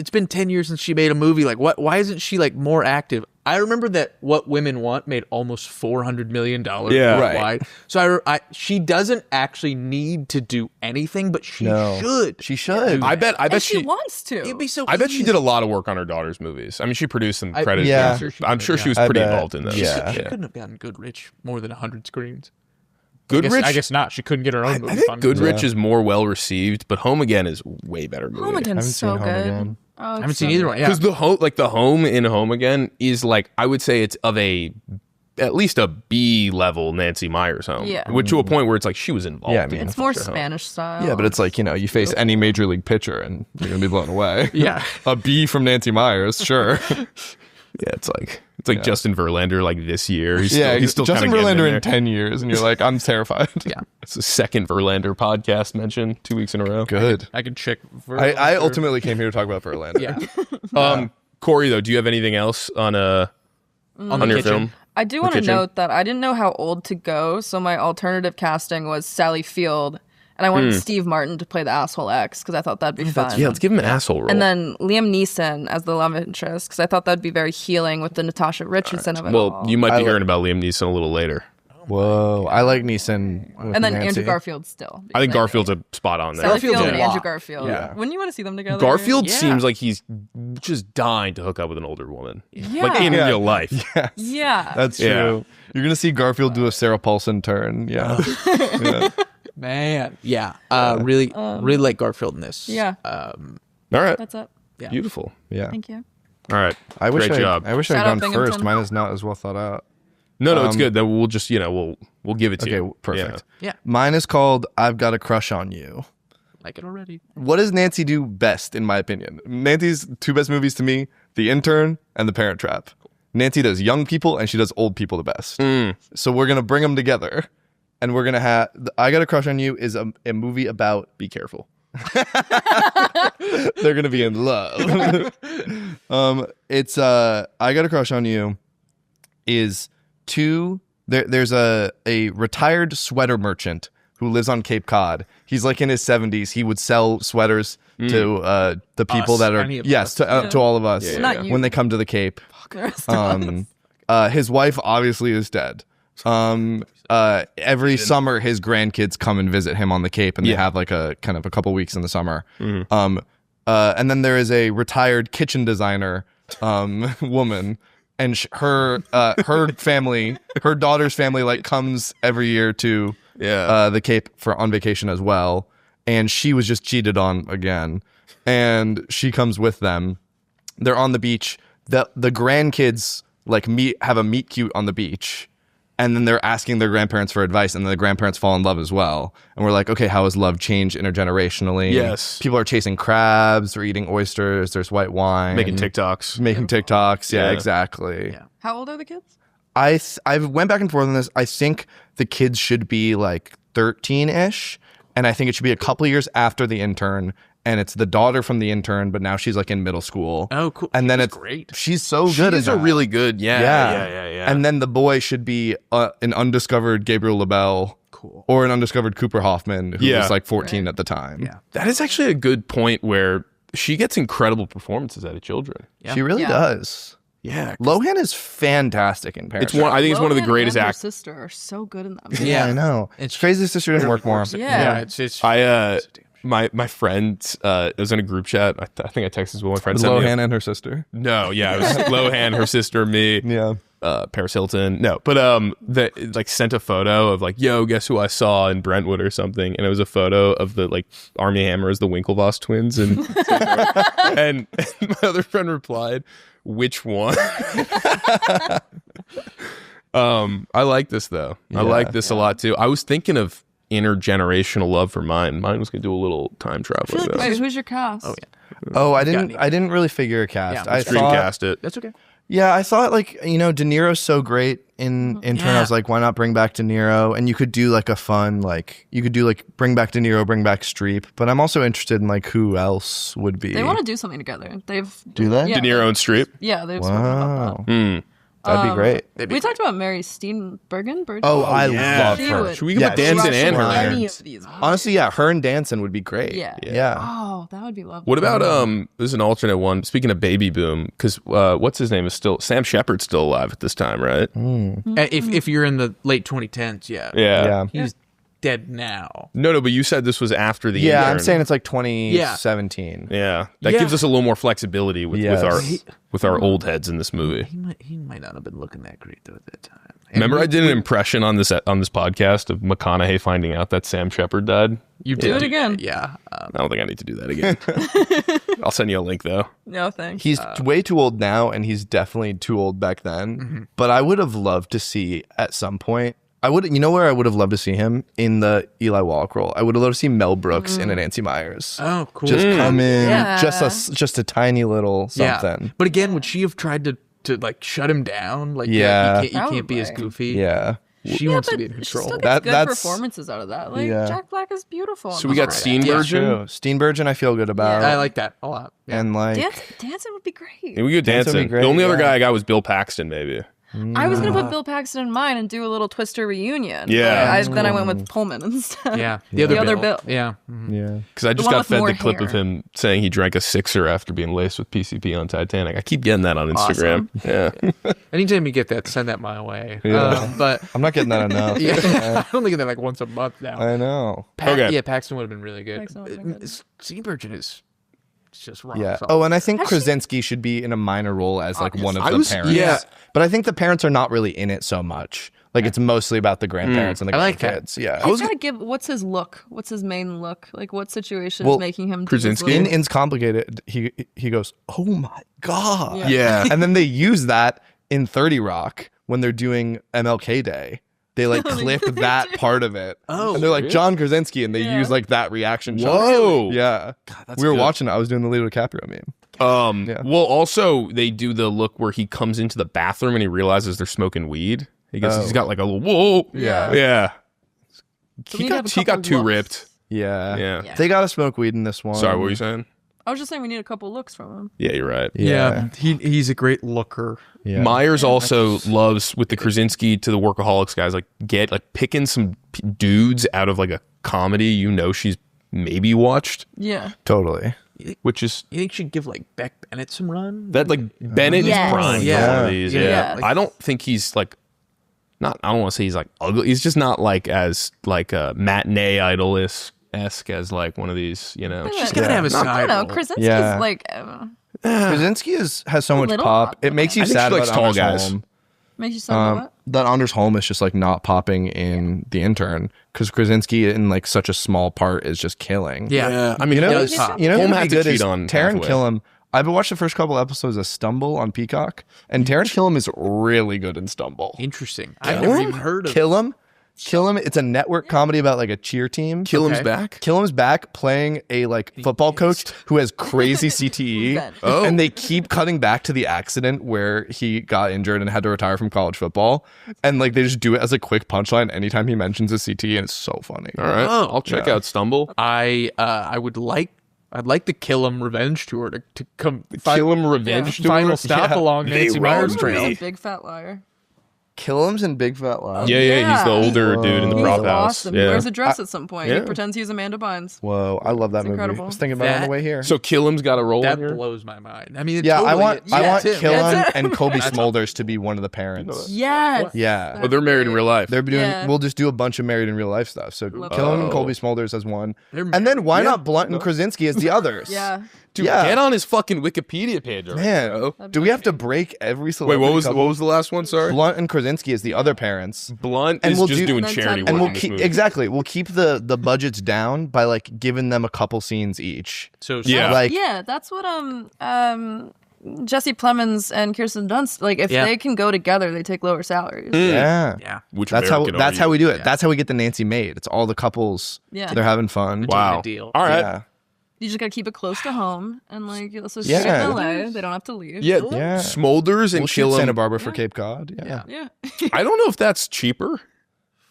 it's been 10 years since she made a movie. Like, why isn't she like more active? I remember that What Women Want made almost $400 million Yeah. worldwide. So she doesn't actually need to do anything, but she No. should. She should. I bet And she she. wants to. It'd be so. I bet she easy. did a lot of work on her daughter's movies. I mean, she produced some credits. yeah. I'm sure she was I pretty bet. involved in those. Yeah. She couldn't have gotten Goodrich more than 100 screens. Goodrich. I guess not. She couldn't get her own movie I think funded. Goodrich is more well received, but Home Again is way better movie. Home haven't Again's seen so Home good. Again. Oh, I it's haven't seen so either good. one. Yeah. Because the home in Home Again is like, I would say it's of at least a B level Nancy Myers home. Yeah. Which to a point where it's like she was involved. Yeah, I in mean, it. It's more Future Home. Spanish style. Yeah, but it's like, you face any major league pitcher and you're gonna be blown away. Yeah. A B from Nancy Myers, sure. Yeah, it's like Justin Verlander like this year. He's still Justin kinda getting Verlander in in 10 years, and you're like, I'm terrified. Yeah. It's the second Verlander podcast mentioned 2 weeks in a row. Good. I can check. I ultimately came here to talk about Verlander. Yeah. Corey, though, do you have anything else on On the your kitchen. film? I do want to kitchen. note that I didn't know how old to go, so my alternative casting was Sally Field, and I wanted Steve Martin to play the asshole ex because I thought that'd be fun. Yeah, let's give him an asshole role. And then Liam Neeson as the love interest because I thought that'd be very healing with the Natasha Richardson of it well, all. you might be I hearing about Liam Neeson a little later. Whoa. I like Neeson. with and then Nancy. Andrew Garfield still. I think Garfield's a spot on there. Sally Garfield's Field a and lot. Andrew Garfield. Yeah. Wouldn't you want to see them together? Garfield Yeah. seems like he's just dying to hook up with an older woman. Yeah. Like in real life. Yeah. That's Yeah. true. You're going to see Garfield do a Sarah Paulson turn. Yeah. Yeah. Man. Yeah. Really like Garfield in this. Yeah. All right. That's it. Yeah. Beautiful. Yeah. Thank you. All right. I wish Great job. I wish I'd Shout out gone Binghamton. first. Mine is not as well thought out. No, it's good. Then we'll just, we'll give it to you. Okay, perfect. Yeah. Mine is called I've Got a Crush on You. Like it already. What does Nancy do best, in my opinion? Nancy's two best movies to me, The Intern and The Parent Trap. Nancy does young people and she does old people the best. So we're going to bring them together and we're going to have I Got a Crush on You is a movie about Be careful. they're going to be in love. It's I Got a Crush on You is there's a retired sweater merchant who lives on Cape Cod. He's like in his 70s. He would sell sweaters to the people Us, that are any of us. to all of us Not you. when they come to the Cape. His wife obviously is dead. Every summer his grandkids come and visit him on the Cape, and they have like a kind of a couple weeks in the summer. And then there is a retired kitchen designer woman, and her family, her daughter's family, like comes every year to the Cape on vacation as well. And she was just cheated on again, and she comes with them. They're on the beach. The grandkids like have a meet cute on the beach, and then they're asking their grandparents for advice, and then the grandparents fall in love as well. And we're like, okay, how has love changed intergenerationally? Yes. People are chasing crabs, they're eating oysters, there's white wine. Making TikToks. Yeah, Yeah. exactly. Yeah. How old are the kids? I went back and forth on this. I think the kids should be like 13-ish, and I think it should be a couple of years after the intern. And it's the daughter from the intern, but now she's like in middle school. Oh, cool. And then She's it's great. She's so good at She's a that. really good. Yeah. And then the boy should be an undiscovered Gabriel LaBelle. Cool. Or an undiscovered Cooper Hoffman, who Yeah. was like 14 at the time. Yeah. That is actually a good point where she gets incredible performances out of children. Yeah. She really Yeah. does. Yeah. Lohan is fantastic in Parent It's one. I think it's one of the Lohan greatest and her actors. sister are so good in that movie. Yeah, I know. It's crazy his sister didn't work more. Yeah. It's My friend was in a group chat. I think I texted one of my friends. With Lohan and her sister. No, yeah, it was Lohan, her sister, me, Yeah. Paris Hilton. No, but they like sent a photo of like, yo, guess who I saw in Brentwood or something, and it was a photo of the like Armie Hammer as the Winklevoss twins, and and my other friend replied, "Which one?" I like this though. I like this a lot too. I was thinking of intergenerational love for mine. Mine was gonna do a little time traveling. though. Wait, who's your cast? Oh yeah. Oh, I didn't really figure a cast. Yeah, I let's thought, Screencast it. That's okay. yeah, I thought like, De Niro's so great in Intern. Yeah. I was like, why not bring back De Niro? And you could do like a fun, like you could do like bring back De Niro, bring back Streep. But I'm also interested in like who else would be. They want to do something together. Do they? Yeah. De Niro and Streep. Yeah, they've spoken about Wow. that. That'd be great. We talked about Mary Steenburgen. Oh, I love She her. would Should we get Danson crush and her? any in? of these movies. Honestly, yeah, her and Danson would be great. Yeah. Yeah. Oh, that would be lovely. What about this is an alternate one? Speaking of baby boom, because what's his name is still Sam Shepard's still alive at this time, right? If you're in the late 2010s, yeah. Yeah. He's dead now. No, but you said this was after the Yeah, intern. I'm saying it's like 2017. Yeah, that Yeah. gives us a little more flexibility with Yes. our old heads in this movie. He might not have been looking that great though at that time. And Remember, I did an impression on this podcast of McConaughey finding out that Sam Shepard died. You Do it again. Yeah. I don't think I need to do that again. I'll send you a link though. No, thanks. He's way too old now, and he's definitely too old back then. But I would have loved to see at some point. You know where I would have loved to see him? In the Eli Wallach role. I would have loved to see Mel Brooks in a Nancy Myers. Oh, cool. Just come in, Yeah. just a tiny little something. Yeah. But again, would she have tried to like shut him down? Like, Yeah. you can't be as Probably. goofy. Yeah. She wants to be in control. She still That- gets good that's- performances out of that. Like Yeah. Jack Black is beautiful. So we got That's Steenburgen. true. Steenburgen, I feel good about. I like that a lot. Yeah. And like, Dancing would be great. Yeah, we go Danson would be dancing. great, The only other yeah. guy I got was Bill Paxton, maybe. I was gonna put Bill Paxton in mine and do a little Twister reunion. Yeah. but then I went with Pullman instead. Yeah. The other Bill. Yeah. yeah. Because I just one got with fed more the clip of hair. him saying he drank a sixer after being laced with PCP on Titanic. I keep getting that on Instagram. Yeah. Anytime you get that, send that my way. Yeah. But I'm not getting that enough. yeah, I only get that like once a month now. I know. Okay. Yeah, Paxton would have been really good. Paxton would've been good. Steenburgen is just wrong. Yeah. solid. Oh, and I think Actually- Krasinski should be in a minor role as like one of I the was- parents. yeah. But I think the parents are not really in it so much. Like it's mostly about the grandparents and the I like that. grandkids. Yeah. He's gotta give. What's his look? What's his main look? Like what situation Well, is making him? do this Krasinski? little- In It's Complicated, he goes, "Oh my god!" Yeah. And then they use that in 30 Rock when they're doing MLK Day. They like clip that part of it. Oh, and they're like really? John Krasinski, and they Yeah. use like that reaction shot. Whoa. Yeah. that's we were good. watching it. I was doing the Leo DiCaprio meme. Yeah. Well, also they do the look where he comes into the bathroom and he realizes they're smoking weed. He goes, he's got like a little whoa. Yeah. Yeah. So He we need to have got a couple too looks. ripped. Yeah. Yeah. They got to smoke weed in this one. Sorry, what were you saying? I was just saying we need a couple looks from him. Yeah, you're right. Yeah, he's a great looker. Yeah. Myers also loves, with the Krasinski to the Workaholics guys, like picking some dudes out of like a comedy she's maybe watched, Yeah. Totally. which is You think she'd give like Beck Bennett some run? that like Bennett Yes. is prime for Yeah. one of these. Yeah. Yeah. Yeah. I don't think he's like not. I don't want to say he's like ugly. He's just not like as like a matinee idol-esque as like one of these. She's gotta have a I side don't know. role. Krasinski's Yeah. like, Krasinski has so much little pop. hot. It makes you I think sad she about likes tall Anders guys. Holm. makes you sound what? That Anders Holm is just like not popping in The Intern because Krasinski in like such a small part is just killing. Yeah. I mean, You know, does you pop. know Holm who'd had be to good cheat is on Taron halfway. Killam. I've watched the first couple episodes of Stumble on Peacock, and Taron Killam is really good in Stumble. Interesting. I've never even heard of Killam. It's a network comedy about like a cheer team. Killam's Okay. back. Killam's back playing a like football coach who has crazy CTE, Ben. and they keep cutting back to the accident where he got injured and had to retire from college football, and like they just do it as a quick punchline anytime he mentions a CTE, and it's so funny. All right, Oh. I'll check out Stumble. I'd like the Killam revenge tour to come Killam revenge tour? final stop Yeah. along They Nancy wrote Meyers me. trail. He's a big fat liar. Killam's in Big Fat Lie. Yeah, he's the Yeah. older dude in the He's prop house. awesome. He Yeah. wears a dress at some point. yeah. He pretends he's Amanda Bynes. Whoa, I love that movie. incredible. I was thinking about it on the That- way here. So Killam's got a role That in here. blows my mind. I mean, it yeah, totally, I want him. Killam and Kobe Smulders to be one of the parents. Yes. Yeah. Oh, they're married in real life. They're doing. Yeah. We'll just do a bunch of married in real life stuff. So Love Killam that. and Colby Smulders as one, They're and then why Yeah. not Blunt and Krasinski as the others? Yeah. Dude, yeah. get on his fucking Wikipedia page. already, Man, bro. do we have to break every Wait, celebrity? what was couple? the last one? Sorry, Blunt and Krasinski as the other parents, Blunt And is we'll just do- doing And then charity Ted work. and we'll in this keep movie. exactly. We'll keep the budgets down by like giving them a couple scenes each. So Yeah. Like Yeah, that's what Jesse Plemons and Kirsten Dunst, like if Yeah. they can go together, they take lower salaries. yeah. yeah. Which That's American how are we you? do it. That's how we get the Nancy made. It's all the couples. Yeah. They're having fun. Wow. a deal. All right. Yeah. You just gotta keep it close to home and like so shoot Yeah. in LA. They don't have to leave. Yeah. Yeah. Smulders and We'll shoot Killam. Santa Barbara for Cape Cod. Yeah. Yeah. Yeah. I don't know if that's cheaper.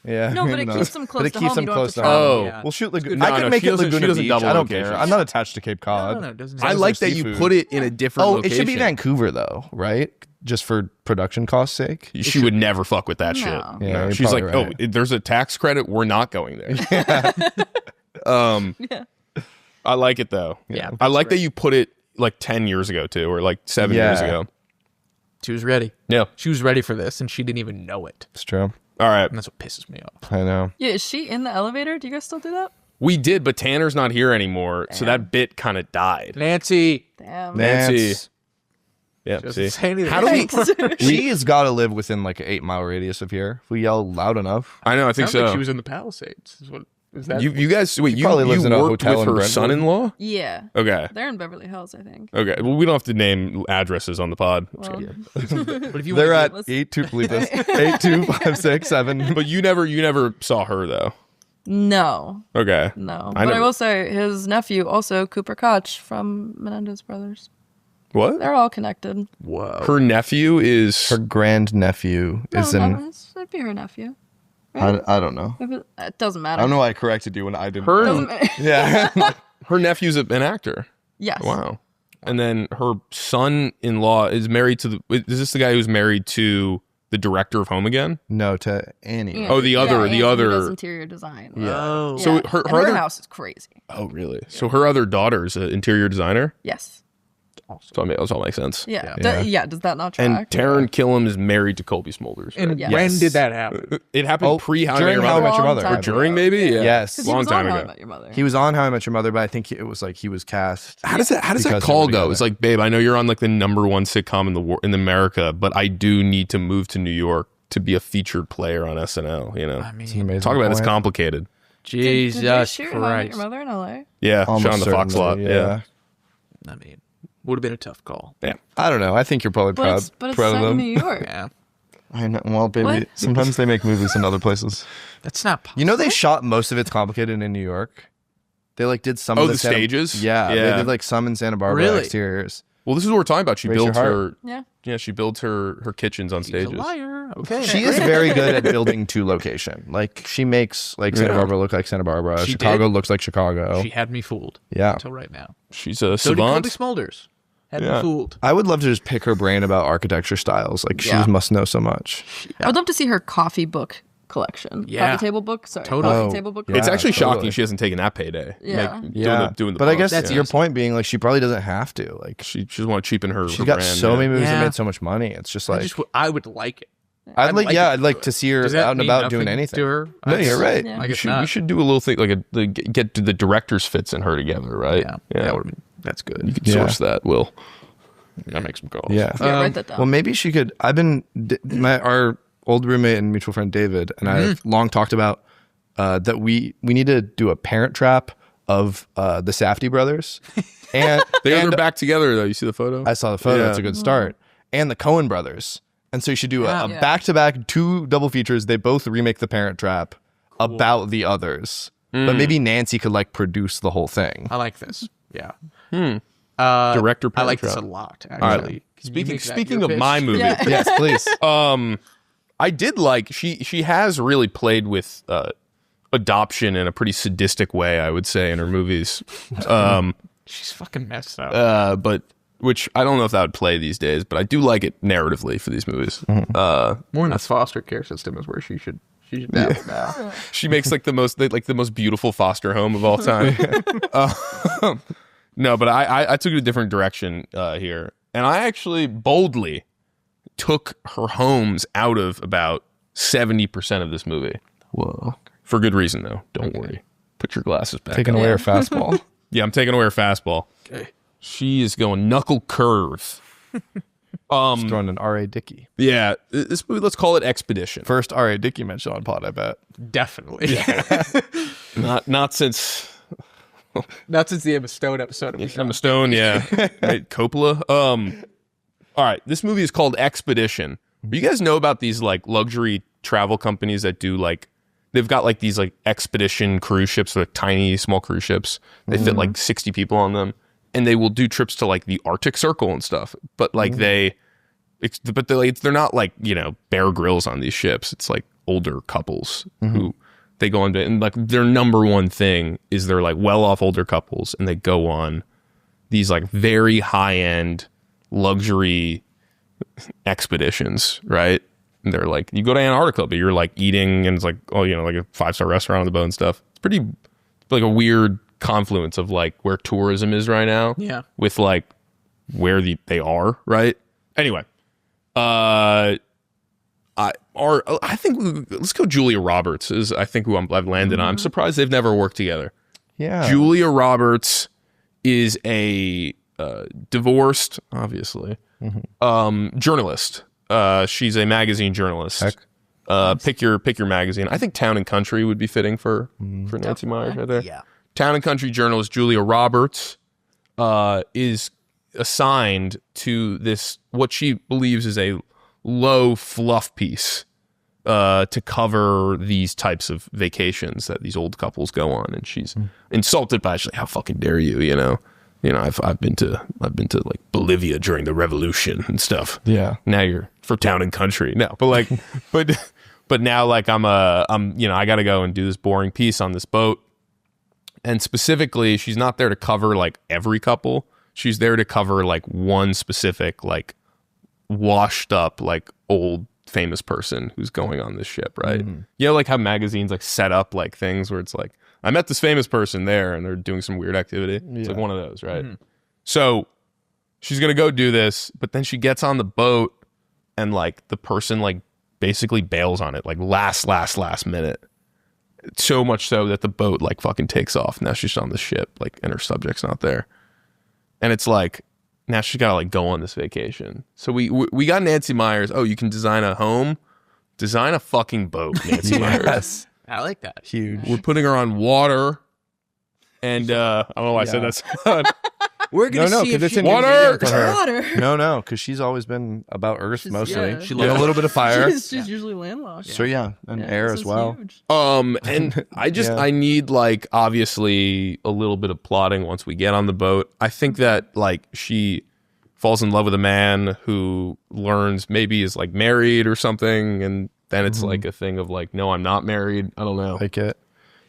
Yeah. No, but maybe it not. keeps them close But it to keeps home. them You don't close have to to travel. home. Yeah. We'll shoot Laguna. No, I can no, make she it doesn't- she Laguna doesn't Beach. double I don't locations. care. I'm not attached to Cape Cod. No, it doesn't. I Sounds like like that you seafood. put it in a different Oh, location. it should be Vancouver though, right? Just for production cost sake. She would never fuck with that No. shit. Yeah, No. you're She's like, probably right. there's a tax credit. We're not going there. Yeah. I like it though. Yeah, I like that you put it like 10 years ago too, or like 7 years Yeah. ago. She was ready. Yeah. She was ready for this, and she didn't even know it. It's true. All right. And that's what pisses me off. I know. Yeah, is she in the elevator? Do you guys still do that? We did, but Tanner's not here anymore, so that bit kind of died. Nancy. Damn. Nancy. Nance. Yeah. Doesn't See, say anything. how do we? She has got to live within like an 8-mile radius of here. If we yell loud enough. I know. I think Sounds like so. she was in the Palisades. Is that You guys wait. You probably lives in a worked hotel with in her Brentwood. son-in-law. Yeah. Okay. They're in Beverly Hills, I think. Okay. Well, we don't have to name addresses on the pod. Well, But if you They're want at 82567. But you never saw her though. no. Okay. No. I But I never- will say his nephew, also Cooper Koch from Menendez Brothers. What? They're all connected. whoa. Her nephew is. Her grandnephew is no, in. that'd be her nephew. I don't know. It doesn't matter. I don't know why I corrected you when I didn't. Her- Doesn't matter. Yeah. Her nephew's an actor. Yes. Wow. And then her son-in-law is married to the. Is this the guy who's married to the director of Home Again? No, to Annie. Yeah. Oh, the other- Yeah, the Andy other- does interior design. Oh. So Yeah. her And other- house is crazy. Oh, really? So her other daughter's an interior designer. Yes. So that all makes sense. Yeah. Yeah. Does that not And track? Taron Killam is married to Colby Smulders. And Yes. when did that happen? It happened Oh, pre How I Met during Your How I Mother. Met Your Long Mother. time Or during maybe? Yeah. Yes. 'Cause he Long was time on How I ago. Met Your Mother. He was on How I Met Your Mother, but I think it was like he was cast. How does that Because they call were go? together. It's like, babe, I know you're on like the #1 sitcom in America, but I do need to move to New York to be a featured player on SNL. You know, I mean, It's an amazing talk about it's point. complicated. Did they Jesus shoot How I Met Christ. Your Mother in LA? Yeah, Almost Sean the Fox lot. certainly, Yeah. I mean, would have been a tough call. Yeah. I don't know. I think you're probably proud. But it's proud set of in them. New York. Yeah. I know. Well, baby, What? sometimes they make movies in other places. That's not possible. You know, they shot most of It's Complicated in New York. They like did some Oh, of the the stages? Yeah, Yeah. they did like some in Santa Barbara Really? exteriors. Well, this is what we're talking about. She Raise your builds heart. her. Yeah, she builds her kitchens on He's a stages. liar. Okay. She is very good at building to location. Like she makes like Santa Barbara look like Santa Barbara. She Chicago did. looks like Chicago. She had me fooled. Yeah. Until right now. She's a So did Colby savant. Smulders. Had me fooled. I would love to just pick her brain about architecture styles. Like she must know so much. I would love to see her coffee book collection. Yeah. Coffee table book. Sorry. Totally. Coffee Oh, table book. yeah. It's actually totally. shocking she hasn't taken that payday. Yeah. Doing the but I post. guess your point being like she probably doesn't have to. Like she just want to cheapen her. she's her got brand, so many movies that Yeah. made so much money. It's just like I would like it. I'd like it. I'd like to see her Does that out and mean about doing nothing anything. to her? No, you're right. Yeah. I We guess should, not. we should do a little thing like get the director's fits in her together, right? Yeah. That's good. You can source that. Will. I make some calls. Yeah. Yeah, write that down. Well, maybe she could. Our old roommate and mutual friend David and I have long talked about that we need to do a Parent Trap of the Safdie brothers. And They're back together though. You see the photo? I saw the photo. Yeah. That's a good start. And the Coen brothers. And so you should do a Yeah. back-to-back 2 double features. They both remake the Parent Trap about the others. But maybe Nancy could like produce the whole thing. I like this. Yeah. Director I like Parent this a Trap. lot, All right. actually. Can you make that Speaking your of pitch? my movie, Yeah. Yes, please. I did like she has really played with adoption in a pretty sadistic way, I would say, in her movies. She's fucking messed up. But which I don't know if that would play these days, but I do like it narratively for these movies. More in the foster care system is where she should dabble now. She makes like the most beautiful foster home of all time. No, but I took it a different direction here, and I actually boldly took her homes out of about 70% of this movie. Whoa. For good reason, though. Don't worry. Put your glasses back. Taking on. away her fastball. Yeah, I'm taking away her fastball. Okay. She is going knuckle curve. Just throwing an R.A. Dickey. Yeah, this movie, let's call it Expedition. First R.A. Dickey mention on pod, I bet. Definitely. Not since Not since the Emma Stone episode. Emma Stone, yeah. Right, Coppola. All right, this movie is called Expedition. You guys know about these like luxury travel companies that do like they've got like these like expedition cruise ships, like tiny small cruise ships. They fit like 60 people on them, and they will do trips to like the Arctic Circle and stuff. But like they're not like, you know, Bear Grylls on these ships. It's like older couples who they go on, and like their number one thing is they're like well-off older couples, and they go on these like very high-end luxury expeditions, right? And they're like, you go to Antarctica, but you're like eating, and it's like, oh, you know, like a 5-star restaurant on the boat and stuff. It's pretty like a weird confluence of like where tourism is right now, Yeah. with like where they are, right? Anyway, I think let's go. Julia Roberts is I think who I've landed on. I'm surprised they've never worked together. Yeah. Julia Roberts is a divorced, obviously, journalist. She's a magazine journalist. Heck. Pick your magazine. I think Town and Country would be fitting for Nancy Meyers right there. Yeah. Town and Country journalist Julia Roberts is assigned to this what she believes is a low fluff piece to cover these types of vacations that these old couples go on, and she's insulted by it. She's like, "How fucking dare you?" You know, I've been to like Bolivia during the revolution and stuff. Yeah. Now you're for Town and Country. No, but like, but now like I'm I got to go and do this boring piece on this boat. And specifically, she's not there to cover like every couple. She's there to cover like one specific like washed up like old famous person who's going on this ship, right? You know, like how magazines like set up like things where it's like, I met this famous person there and they're doing some weird activity. It's like one of those, right? So she's gonna go do this, but then she gets on the boat and like the person like basically bails on it like last minute. So much so that the boat like fucking takes off. Now she's on the ship, like, and her subject's not there. And it's like, now she's got to like go on this vacation. So we got Nancy Meyers. Oh, you can design a home, design a fucking boat, Nancy Meyers. Yes. I like that. Huge. We're putting her on water. And I don't know why I said that. We're gonna No, see because if it's she in Water! New Zealand for her. Water. No, because she's always been about Earth mostly. yeah. She loves a little bit of fire. She's usually landlocked. So yeah, and Yeah, air this as is well. huge. And I just Yeah. I need like obviously a little bit of plotting once we get on the boat. I think that like she falls in love with a man who learns maybe is like married or something, and then it's like a thing of like, no, I'm not married. I don't know. Like it.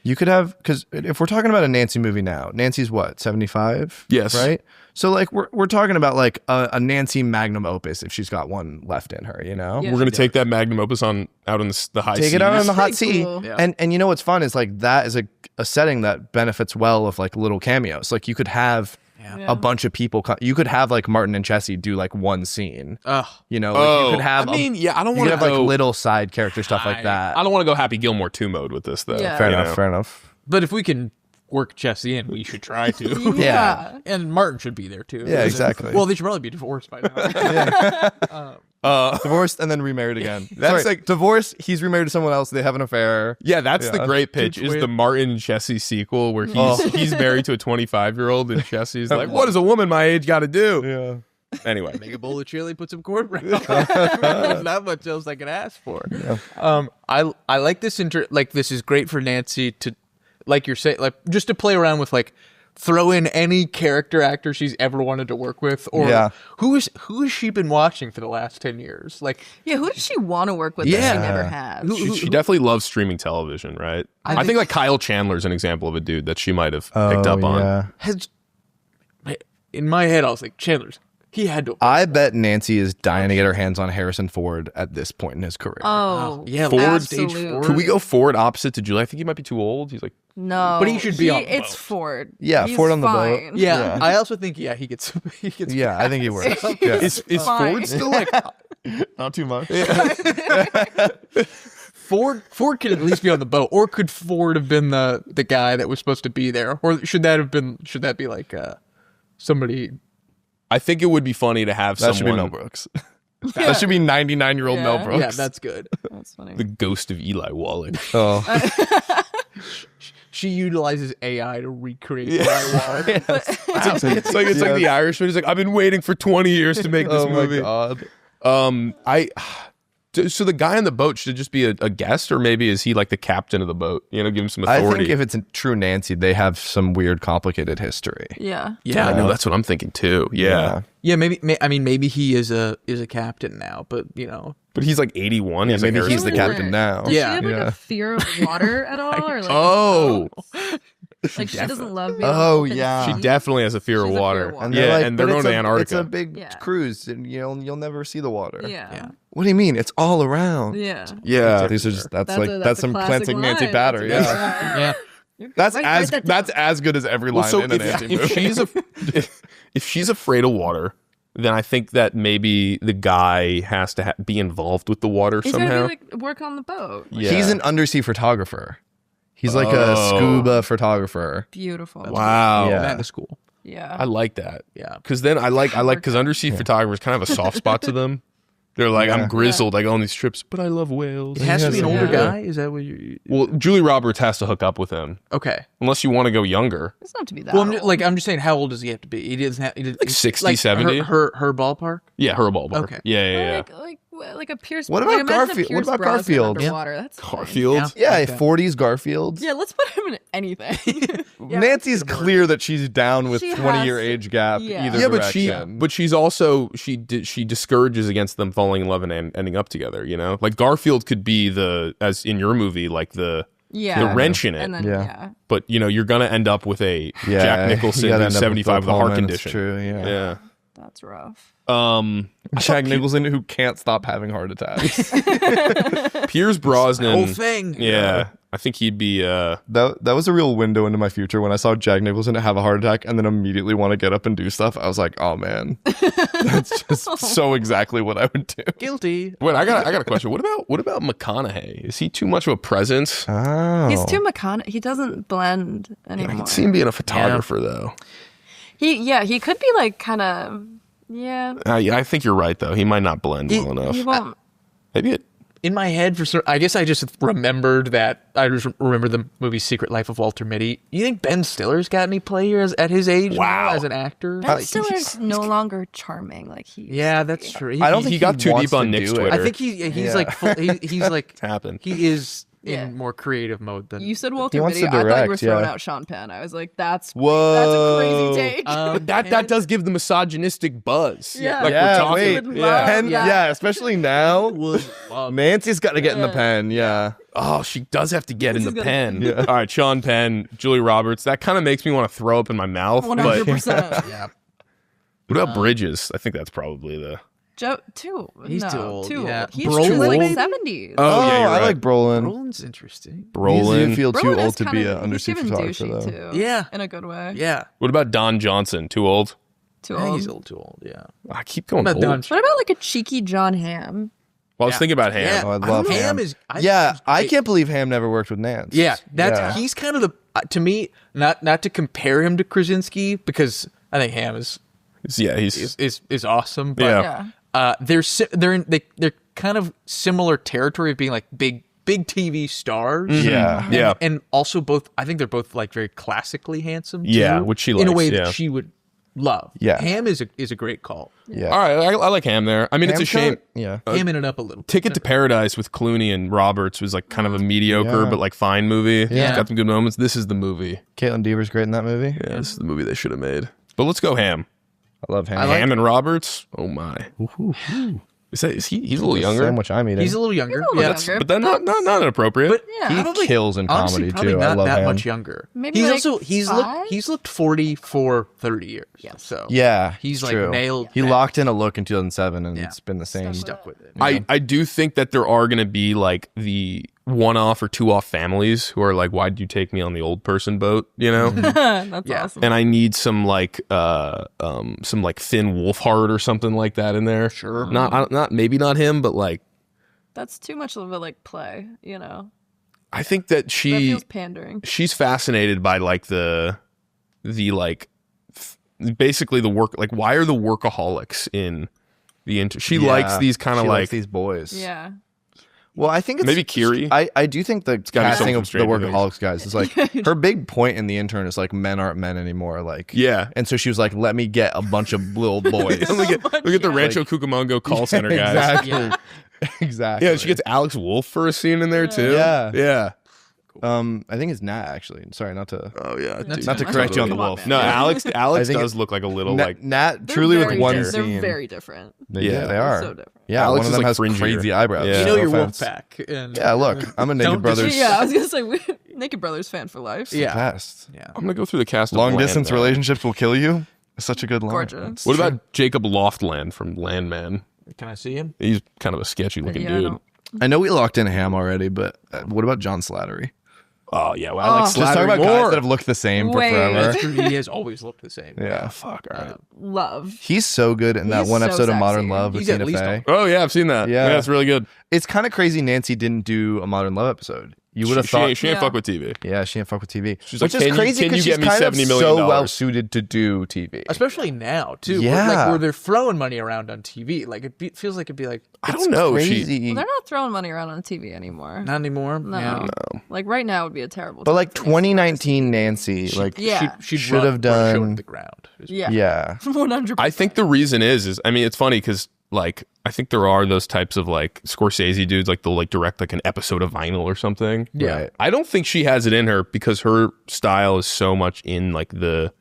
You could have, because if we're talking about a Nancy movie now, Nancy's what, 75? Yes. Right? So like we're talking about like a Nancy magnum opus if she's got one left in her, you know? Yeah. We're gonna take that magnum opus out on the high seas. Take it out on the hot pretty seat. cool. Yeah. And you know what's fun is like that is a setting that benefits well of like little cameos. Like you could have Yeah. a bunch of people, you could have like Martin and Chessie do like one scene. You know, like Oh, you could have I mean, yeah, I don't you want could to have go like little side character stuff like that. I don't want to go Happy Gilmore 2 mode with this though. Yeah. Fair you enough, know? fair enough. But if we can work Jesse in, we should try to. Yeah. And Martin should be there too. Yeah, exactly. Well, they should probably be divorced by now. Divorced and then remarried again. That's Sorry, like- divorced, he's remarried to someone else, they have an affair. Yeah, that's the Yeah. great pitch. Is the Martin and Chessie sequel where he's married to a 25-year-old and Chessie's like, what does a woman my age got to do? Yeah. Anyway, Make a bowl of chili, put some cornbread on. There's not much else I can ask for. I like this like this is great for Nancy to, like you're saying, like just to play around with like throw in any character actor she's ever wanted to work with, or Yeah. who has she been watching for the last 10 years? Like Yeah, who does she want to work with Yeah. that she never has? she definitely loves streaming television, right? I think like Kyle Chandler's an example of a dude that she might have picked up on. Yeah. has in my head I was like Chandler's. He had to. I bet Nancy is dying to get her hands on Harrison Ford at this point in his career. Oh, yeah, Ford, stage absolutely. Ford. Could we go Ford opposite to Julie? I think he might be too old. He's like, no. But he should be on the It's boat. Ford. Yeah, He's Ford on the boat. fine. Yeah, I also think he gets Yeah, I think he works. Yeah. is Fine. Ford still like? Not too much. Ford could at least be on the boat, or could Ford have been the guy that was supposed to be there, or should that be like somebody? I think it would be funny to have That should be someone, Mel Brooks. That should be 99-year-old Mel Yeah. Brooks. Yeah, that's good. That's funny. the ghost of Eli Wallach. Oh. She utilizes AI to recreate Wallach. It's like the Irishman. He's like, I've been waiting for 20 years to make this Oh my movie. god. So the guy on the boat should just be a guest, or maybe is he like the captain of the boat? You know, give him some I authority. think if it's a true Nancy, they have some weird, complicated history. Yeah. yeah, I know that's what I'm thinking too. Yeah. Yeah, maybe he is a captain now, but you know, But he's like 81. Yeah, He's like maybe he's Harrison the Ford. captain now. Does Yeah. she have like Yeah. a fear of water at all, or like Oh, like she doesn't love being Oh, open yeah. she sea? definitely has a fear She's of a fear water. of water. Yeah, and they're but going to It's Antarctica. a big Yeah. cruise, and you'll never see the water. Yeah. What do you mean? It's all around. Yeah. Yeah, These are just that's a some classic classic Nancy line. patter. That's a Yeah. good line. yeah. That's as good as every line so in a Nancy movie. if she's afraid of water, then I think that maybe the guy has to be involved with the water He's somehow. gonna be like work on the boat. Yeah. He's an undersea photographer. He's like a scuba photographer. Beautiful. Wow. Yeah. That is cool. Yeah. I like that. Yeah. Because then I like because undersea photographers kind of have a soft spot to them. They're like, I'm grizzled. I go on these trips, but I love whales. It has to be an Yeah. older guy. Is that what you? Well, Julie Roberts has to hook up with him, Okay. unless you want to go younger. It's not to be that. Well, old. I'm just saying, how old does he have to be? He doesn't have like 60, 70? Her ballpark. Yeah, her ballpark. Okay. Yeah. like a Pierce. What like, about imagine a Garfield? What Pierce about Brosnan Garfield? Underwater. That's fine. Garfield. Yeah, Okay. 40s Garfield. Yeah, let's put him in anything. Yeah. Nancy's clear that she's down with She 20-year has to- age gap yeah. either Yeah, direction. but she's also she discourages against them falling in love and ending up together. You know, like Garfield could be as in your movie, like the wrench in it. And then, Yeah. But you know, you're gonna end up with a Yeah, Jack Nicholson you gotta who's end up with 75 with a Bill heart Pullman, it's condition. true, yeah. That's rough. Jack Nicholson who can't stop having heart attacks. Pierce Brosnan. Whole thing. Yeah, I think he'd be. That was a real window into my future when I saw Jack Nicholson have a heart attack and then immediately want to get up and do stuff. I was like, oh man, that's just so exactly what I would do. Guilty. Wait, I got a question. What about McConaughey? Is he too much of a presence? Oh, He's too McConaughey. He doesn't blend I anymore. can see him being a photographer though. He could be like kind of I think you're right though. He might not blend well enough. He won't. Maybe it. In my head, I guess I just remembered that. I just remember the movie Secret Life of Walter Mitty. You think Ben Stiller's got any play here at his age now as an actor? Ben Stiller's no longer charming like he. Yeah, that's true. I don't think he got too wants deep on to Nick's do it. Twitter. I think he's like he's like happened. He is in more creative mode than You said Walter wants Mitty. to I thought you were direct, throwing yeah. out Sean Penn. I was like, that's Whoa. a crazy take. But that does give the misogynistic buzz. Yeah. Like Yeah, we're talking. wait. would love Pen, that. yeah, especially now. Nancy's got to get in the Yeah. pen. Yeah. Oh, she does have to get in the She's gonna- pen. Yeah. All right, Sean Penn, Julie Roberts. That kind of makes me want to throw up in my mouth. But 100%. yeah. what about Bridges? I think that's probably the. Joe, He's too old, yeah. He's Brolin? like Maybe? 70s. Oh, yeah, you're I right. like Brolin. Brolin's interesting. You Brolin. feel too Brolin is old to be kinda- an undersea he's given photographer, douchey, though. too. Yeah. In a good way. Yeah. What about Don Johnson? Too old? Too I think old. he's a little too old. Yeah. I keep going About old. Don. What about like a cheeky John Hamm? Well, I was Yeah. thinking about Ham. Yeah. Oh, I love Ham. Ham. I can't believe Ham never worked with Nance. Yeah, that's Yeah. he's kind of the to me not to compare him to Krasinski because I think Ham is He's awesome. But Yeah. they're kind of similar territory of being like big TV stars. Yeah. Yeah. and also both. I think they're both like very classically handsome. Yeah, too, which she in a likes, way yeah. that she would love. Yeah. Ham is a great call. Yeah. All right, I like Ham there. I mean, it's a Ham's shame. got- Yeah. Hamming it up a little. Ticket to Paradise with Clooney and Roberts was like kind of a mediocre Yeah. but like fine movie. Yeah. It's got some good moments. This is the movie. Caitlin Deaver's great in that movie. Yeah, this is the movie they should have made. But let's go Ham. I love Ham. Ham and Roberts. Oh my. Is he? He's a little younger. Sandwich I'm eating. He's a little younger. a little yeah, younger. But then not inappropriate. but Yeah. he probably- kills in honestly, comedy probably too. Not I love that Ham. much younger. Maybe he's like also five? he's looked 40 for 30 years. Yeah. So Yeah, he's it's like true. nailed. He that. locked in a look in 2007, and Yeah. it's been the same. stuck with it. I do think that there are going to be like the one-off or two-off families who are like, why did you take me on the old person boat? You know? That's Yeah. awesome. And I need some like Finn Wolfhard or something like that in there. Sure. Not maybe not him, but like That's too much of a like play, you know. I think that That she feels pandering. she's fascinated by like the like basically the work, like why are the workaholics in the she Yeah, likes these kind of she like likes these boys. Yeah. Well, I think it's Maybe Kiri? I do think the gotta be casting someone of the from Stranger Workaholics guys is like her big point in the intern is like men aren't men anymore. Like Yeah. and so she was like, let me get a bunch of little boys. look at the Rancho Cucamonga call center guys. Exactly. Exactly. Yeah, she gets Alex Wolff for a scene in there too. Yeah. Yeah. I think it's Nat actually. Sorry, not to Oh yeah. not to correct you on the Come on, wolf. man. No, Alex I think does look like a little Nat, like Nat They're truly with very one different. scene. They're very different. Yeah. They are. So different. Yeah, Alex one of is, them like, has fringier. crazy eyebrows. Yeah. You know No your offense. Wolfpack. And, Yeah, look, I'm a Naked Don't Brothers Yeah, I was gonna say Naked Brothers fan for life. Yeah. past. Yeah. I'm gonna go through the cast. of Long Land distance now. relationships will kill you. It's such a good line. Gorgeous. What about Jacob Loftland from Landman? Can I see him? He's kind of a sketchy looking Yeah, I dude. don't- I know we locked in Ham already, but what about John Slattery? Oh yeah, well, I like Just talk Slattery about more. guys that have looked the same for Wait. forever. That's true. He has always looked the same. Yeah. Fuck. All right. Love. He's so good in that He's one so episode of Modern sexy. Love with He's at Tina least Fey. Oh yeah, I've seen that. Yeah. Yeah, it's really good. It's kind of crazy Nancy didn't do a Modern Love episode. You would have thought. she ain't Yeah. fuck with TV. Yeah, she ain't fuck with TV. She's Which like, is "Can you- crazy can you because she's get me kind of $70 million?" so well suited to do TV. Especially now, too. Yeah. Where they're throwing money around on TV. Like, feels like it'd be like, I don't know. Crazy. Well, they're not throwing money around on TV anymore. not anymore. No. Yeah. Like right now would be a terrible. But time like for 2019 Nancy, like Yeah. She'd Should run- have run a show done- to the ground. Yeah. yeah. 100%. I think the reason is I mean it's funny because like I think there are those types of like Scorsese dudes like they'll like direct like an episode of Vinyl or something. Yeah. Right. I don't think she has it in her because her style is so much in like the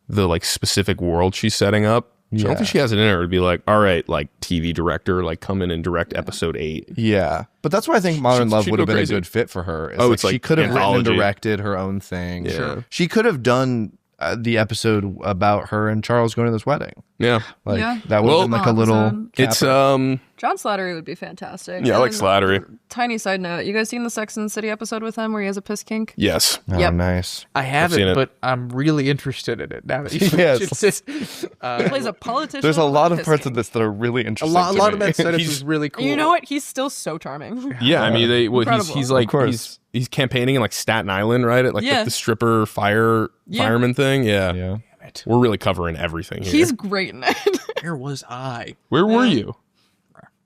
like specific world she's setting up. So I don't Yeah. think she has it in her to be like, all right, like TV director, like come in and direct episode 8. Yeah. But that's why I think Modern She'd- Love she'd would have go been crazy. a good fit for her. Oh, it's she like could have written and anthology. directed her own thing. Yeah. Sure. She could have done the episode about her and Charles going to this wedding. Yeah. Like Yeah. that would Well, have been like a little episode. It's capper. John Slattery would be fantastic. Yeah, I like And Slattery. Tiny side note: you guys seen the Sex and the City episode with him where he has a piss kink? Yes. Oh, Yep. nice. I seen haven't, it. but I'm really interested in it now that you Yes. mentioned it. He plays a politician. There's a with lot of piss parts kink. of this that are really A interesting. lot, a to lot me. of that setup He's- is really cool. And you know what? He's still so charming. Yeah, I mean, Incredible. he's like Of course. he's campaigning in like Staten Island, right? At like Yeah. the stripper fireman thing. Yeah. Yeah. We're really covering everything here. He's great in it. Where was I? Where were you?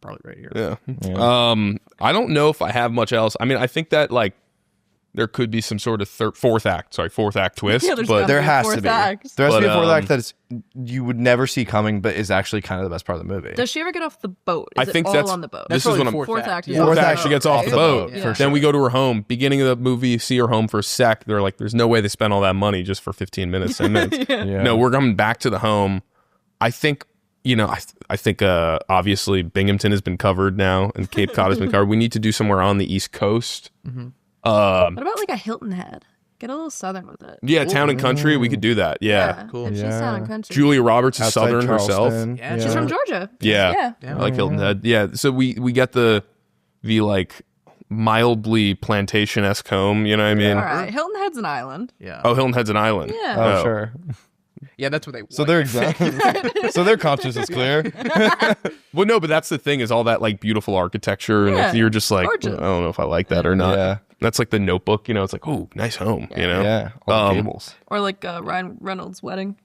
Probably right here. Yeah. I don't know if I have much else. I mean, I think that like there could be some sort of fourth act twist. Yeah, there's but gotta There be a has fourth to be. act. There has to be a But, fourth act that is you would never see coming, but is actually kind of the best part of the movie. Does she ever get off the boat? Is I it think all that's on the boat? This is probably what I'm. fourth act. yeah. Yeah. Fourth Fourth act, she gets off the Okay. boat. Yeah. Then we go to her home. Beginning of the movie, see her home for a sec. They're like, "There's no way they spent all that money just for 15 minutes, 10 minutes." Yeah. No, we're coming back to the home. I think. I think obviously Binghamton has been covered now, and Cape Cod has been covered. We need to do somewhere on the East Coast. What about like a Hilton Head? Get a little southern with it. Yeah, town and country. We could do that. Yeah. Cool. And she's town and country. Julia Roberts is Outside Southern herself. Charleston. Yeah, She's from Georgia. Yeah. Yeah. I like Hilton Head. Yeah. So we get the like mildly plantation-esque home. You know what I mean? All right. Hilton Head's an island. Yeah. Oh, Hilton Head's an island. Yeah. Oh, sure. Yeah, that's what they. So their so their conscience is clear. Well, no, but that's the thing is all that like beautiful architecture, and Yeah, you're just like, gorgeous. I don't know if I like that or not. Yeah. That's like the Notebook. It's like, oh, nice home. Yeah, all the cables. Or like Ryan Reynolds' wedding.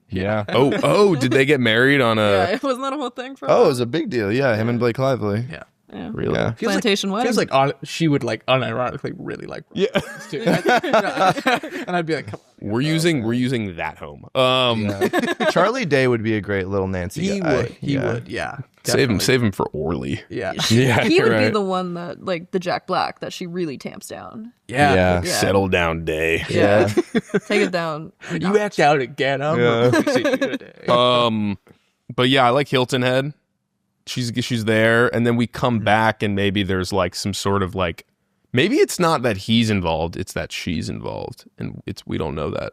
Yeah. Oh, did they get married on a? Yeah, wasn't that a whole thing for? Oh, it was a big deal. Yeah, him and Blake Lively. Yeah. Yeah. Really? Yeah. Plantation wedding. Feels like she would like unironically really like. Yeah. Too. And I'd be like, come on. We're using that home. Charlie Day would be a great little Nancy He guy. would. He Yeah. would. Yeah. Save him for Orly. Yeah. Yeah, he would you're be right. the one that like the Jack Black that she really tamps down. Yeah. Yeah. Yeah. Settle down day. Yeah. Take it down. You act out again. I'm Yeah. gonna fix it today. But yeah, I like Hilton Head. She's there, and then we come back, and maybe there's like some sort of like, maybe it's not that he's involved, it's that she's involved, and we don't know that.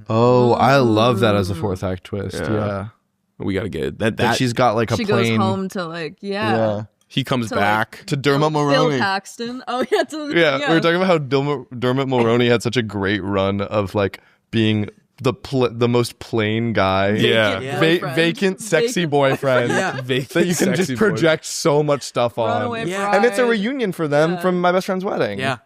Oh, I love that as a fourth act twist. Yeah. We got to get That that. she's got like a She plane. goes home to like Yeah. He comes to, like, back. To Dermot Bill Mulroney. Paxton. Oh yeah. Yeah, we were talking about how Dermot Mulroney had such a great run of like being the most plain guy. Yeah. Boyfriend. Vacant, sexy Vacant boyfriend. Yeah. That you can just project so much stuff on. Runaway Yeah. Bride. And it's a reunion for them Yeah. from My Best Friend's Wedding. Yeah.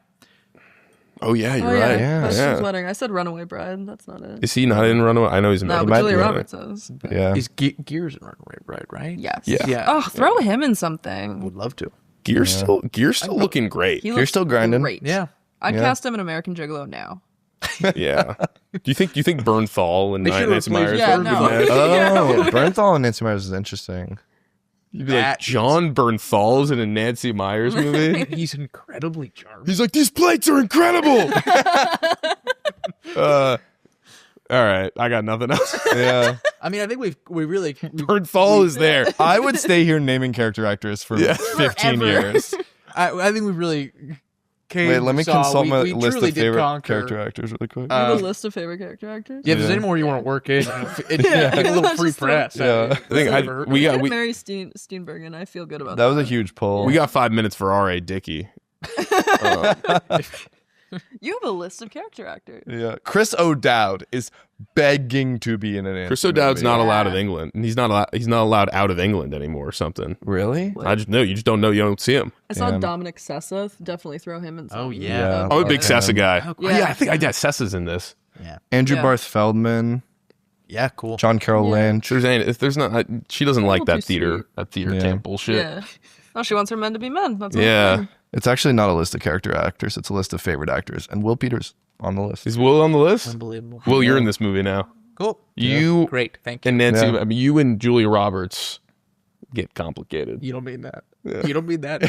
Oh yeah, you're Oh yeah. right. Yeah. Best Yeah. Friend's wedding. I said Runaway Bride. That's not it. Is he not in Runaway? I know he's in No, Runaway. but might Julia be. Roberts is. Yeah. He's Gears and Runaway Bride, right? Yes. Yeah. Yeah. Oh, throw him in something. Would love to. Gear's still looking great. He You're looks still grinding? Great. Yeah. I'd Yeah. cast him in American Gigolo now. Yeah. Do you think Bernthal and They should've Nancy Meyers replaced would Yeah, be no. mad? Oh, Bernthal and Nancy Meyers is interesting. You'd be like, John Bernthal's in a Nancy Myers movie? He's incredibly charming. He's like, these plates are incredible. All right, I got nothing else. Yeah. I mean, I think we really Bernthal is there. I would stay here naming character actors for 15 Forever. years. I think we really came. Wait, let me saw, consult my we list truly of did favorite conquer. character actors really quick. You have a list of favorite character actors? Yeah, if there's Yeah. any more you want to work in, get a little free Just like- press. Yeah. I think we got Mary Steenburgen. I feel good about That was a huge pull. we got 5 minutes for R.A. Dickey. You have a list of character actors. Yeah. Chris O'Dowd is begging to be in an Nancy Chris O'Dowd's movie. not allowed Yeah. of England, and he's not allowed out of England anymore or something. Really? I just know you just don't know. You don't see him. I saw Damn. Dominic Sessa. Definitely throw him in. Oh, something. yeah. I'm a big Okay. Sessa guy. Oh, Oh, cool. yeah, I think Sessa's in this. Yeah. Andrew Yeah. Barth Feldman, Yeah. Cool. John Carroll Yeah. Lynch. If there's not, she doesn't like too that theater sweet. Yeah. camp bullshit. Yeah. Oh, she wants her men to be men. That's what Yeah. I'm saying. It's actually not a list of character actors. It's a list of favorite actors. And Will Peters on the list. Is Will on the list? Unbelievable. Will, you're in this movie now. Cool. You Great. Thank you. and Nancy. Yeah. I mean, you and Julia Roberts get complicated. You don't mean that. You don't mean that.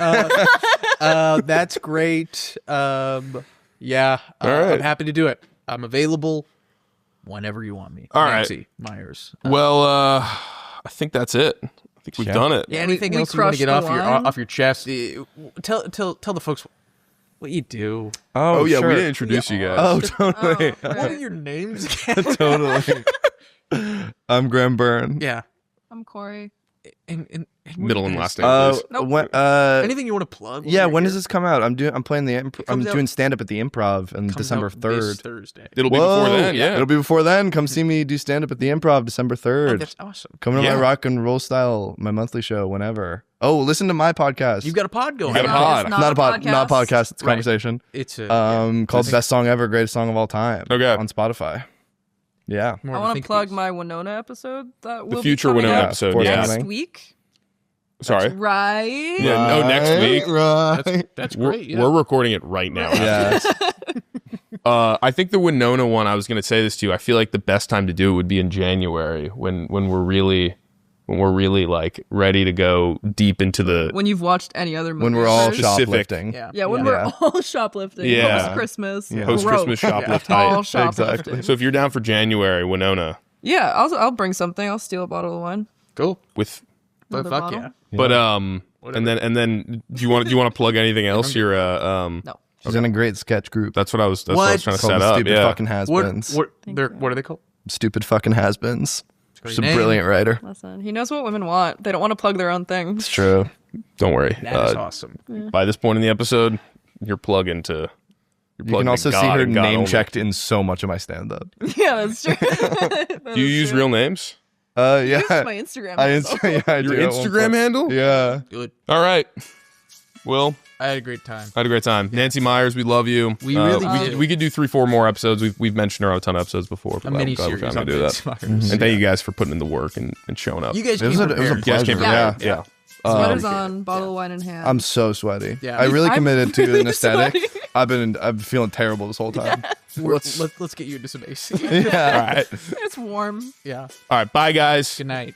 That's great. Yeah. All right. I'm happy to do it. I'm available whenever you want me. All right. Nancy Meyers. Well, I think that's it. I think we've Yeah. done it. Yeah. Anything we else you want to crushed get the wine. off your chest? Tell the folks what you do. Oh, yeah, sure. we didn't introduce you guys. Oh, totally. Oh, What are right. your names again? Totally. I'm Graham Byrne. Yeah. I'm Cori. And Middle and last name. please. Nope. When, Anything you want to plug? yeah, when does this come out? I'm playing I'm comes doing out- stand up at the Improv on December 3rd. Thursday. It'll be before then. Yeah. It'll be before then. Come see me do stand up at the Improv December 3rd. Oh, that's awesome. Come to Yeah. my rock and roll style, my monthly show whenever. Oh, listen to my podcast. You've got a pod going. You got a No, pod. it's not a pod, not a podcast. It's a Right. conversation. It's a Called Best Song Ever, Greatest Song of All Time. Okay. On Spotify. Yeah. more I of a want to think plug piece. my Winona episode. That will The future be coming Winona out episode. forthcoming. Yeah. next week. Sorry. Right? Yeah, no, next week. Right. That's We're, great. Yeah. we're recording it right now. Yeah. I think the Winona one, I was going to say this to you. I feel like the best time to do it would be in January when we're really like ready to go deep into the. When you've watched any other movie. When we're all first. Specific. shoplifting. Yeah. Yeah, when Yeah. we're all shoplifting. Yeah. Post-Christmas. Yeah. Post-Christmas Broke. shoplift All hype. shoplifting. Exactly. So if you're down for January, Winona Yeah, I'll bring something. I'll steal a bottle of wine. Cool. with. But Another fuck bottle? yeah. But and then do you want to plug anything else? You're No. She's in a great sketch group. That's what I was trying to Called set the up. Stupid Yeah. Fucking Has-Beens. What are they called? Stupid Fucking Has-Beens. She's a name. brilliant writer. Listen, he knows what women want. They don't want to plug their own thing. It's true. Don't worry. That is awesome. By this point in the episode, you're plugging to. You can also see her name checked in so much of my stand-up. Yeah, that's true. Do you use real names? Yeah. This is my Instagram. I handle. I Your do at one Instagram point. handle? Yeah. Good. All right. Will, I had a great time. I had a great time. Nancy Meyers, we love you. We really do. We could do 3-4 more episodes. We've mentioned her on a ton of episodes before. A But mini I'm glad we series finally on do Nancy that. Meyers. And thank you guys for putting in the work and showing up. You guys It was came a prepared. You guys came pleasure. prepared. Yeah. Sweaters on, bottle of wine in hand. I'm so sweaty. Yeah. I really I'm committed to an really aesthetic. sweaty. I'm feeling terrible this whole time. Let's get you into some AC. All right. It's warm. Yeah. All right. Bye, guys. Good night.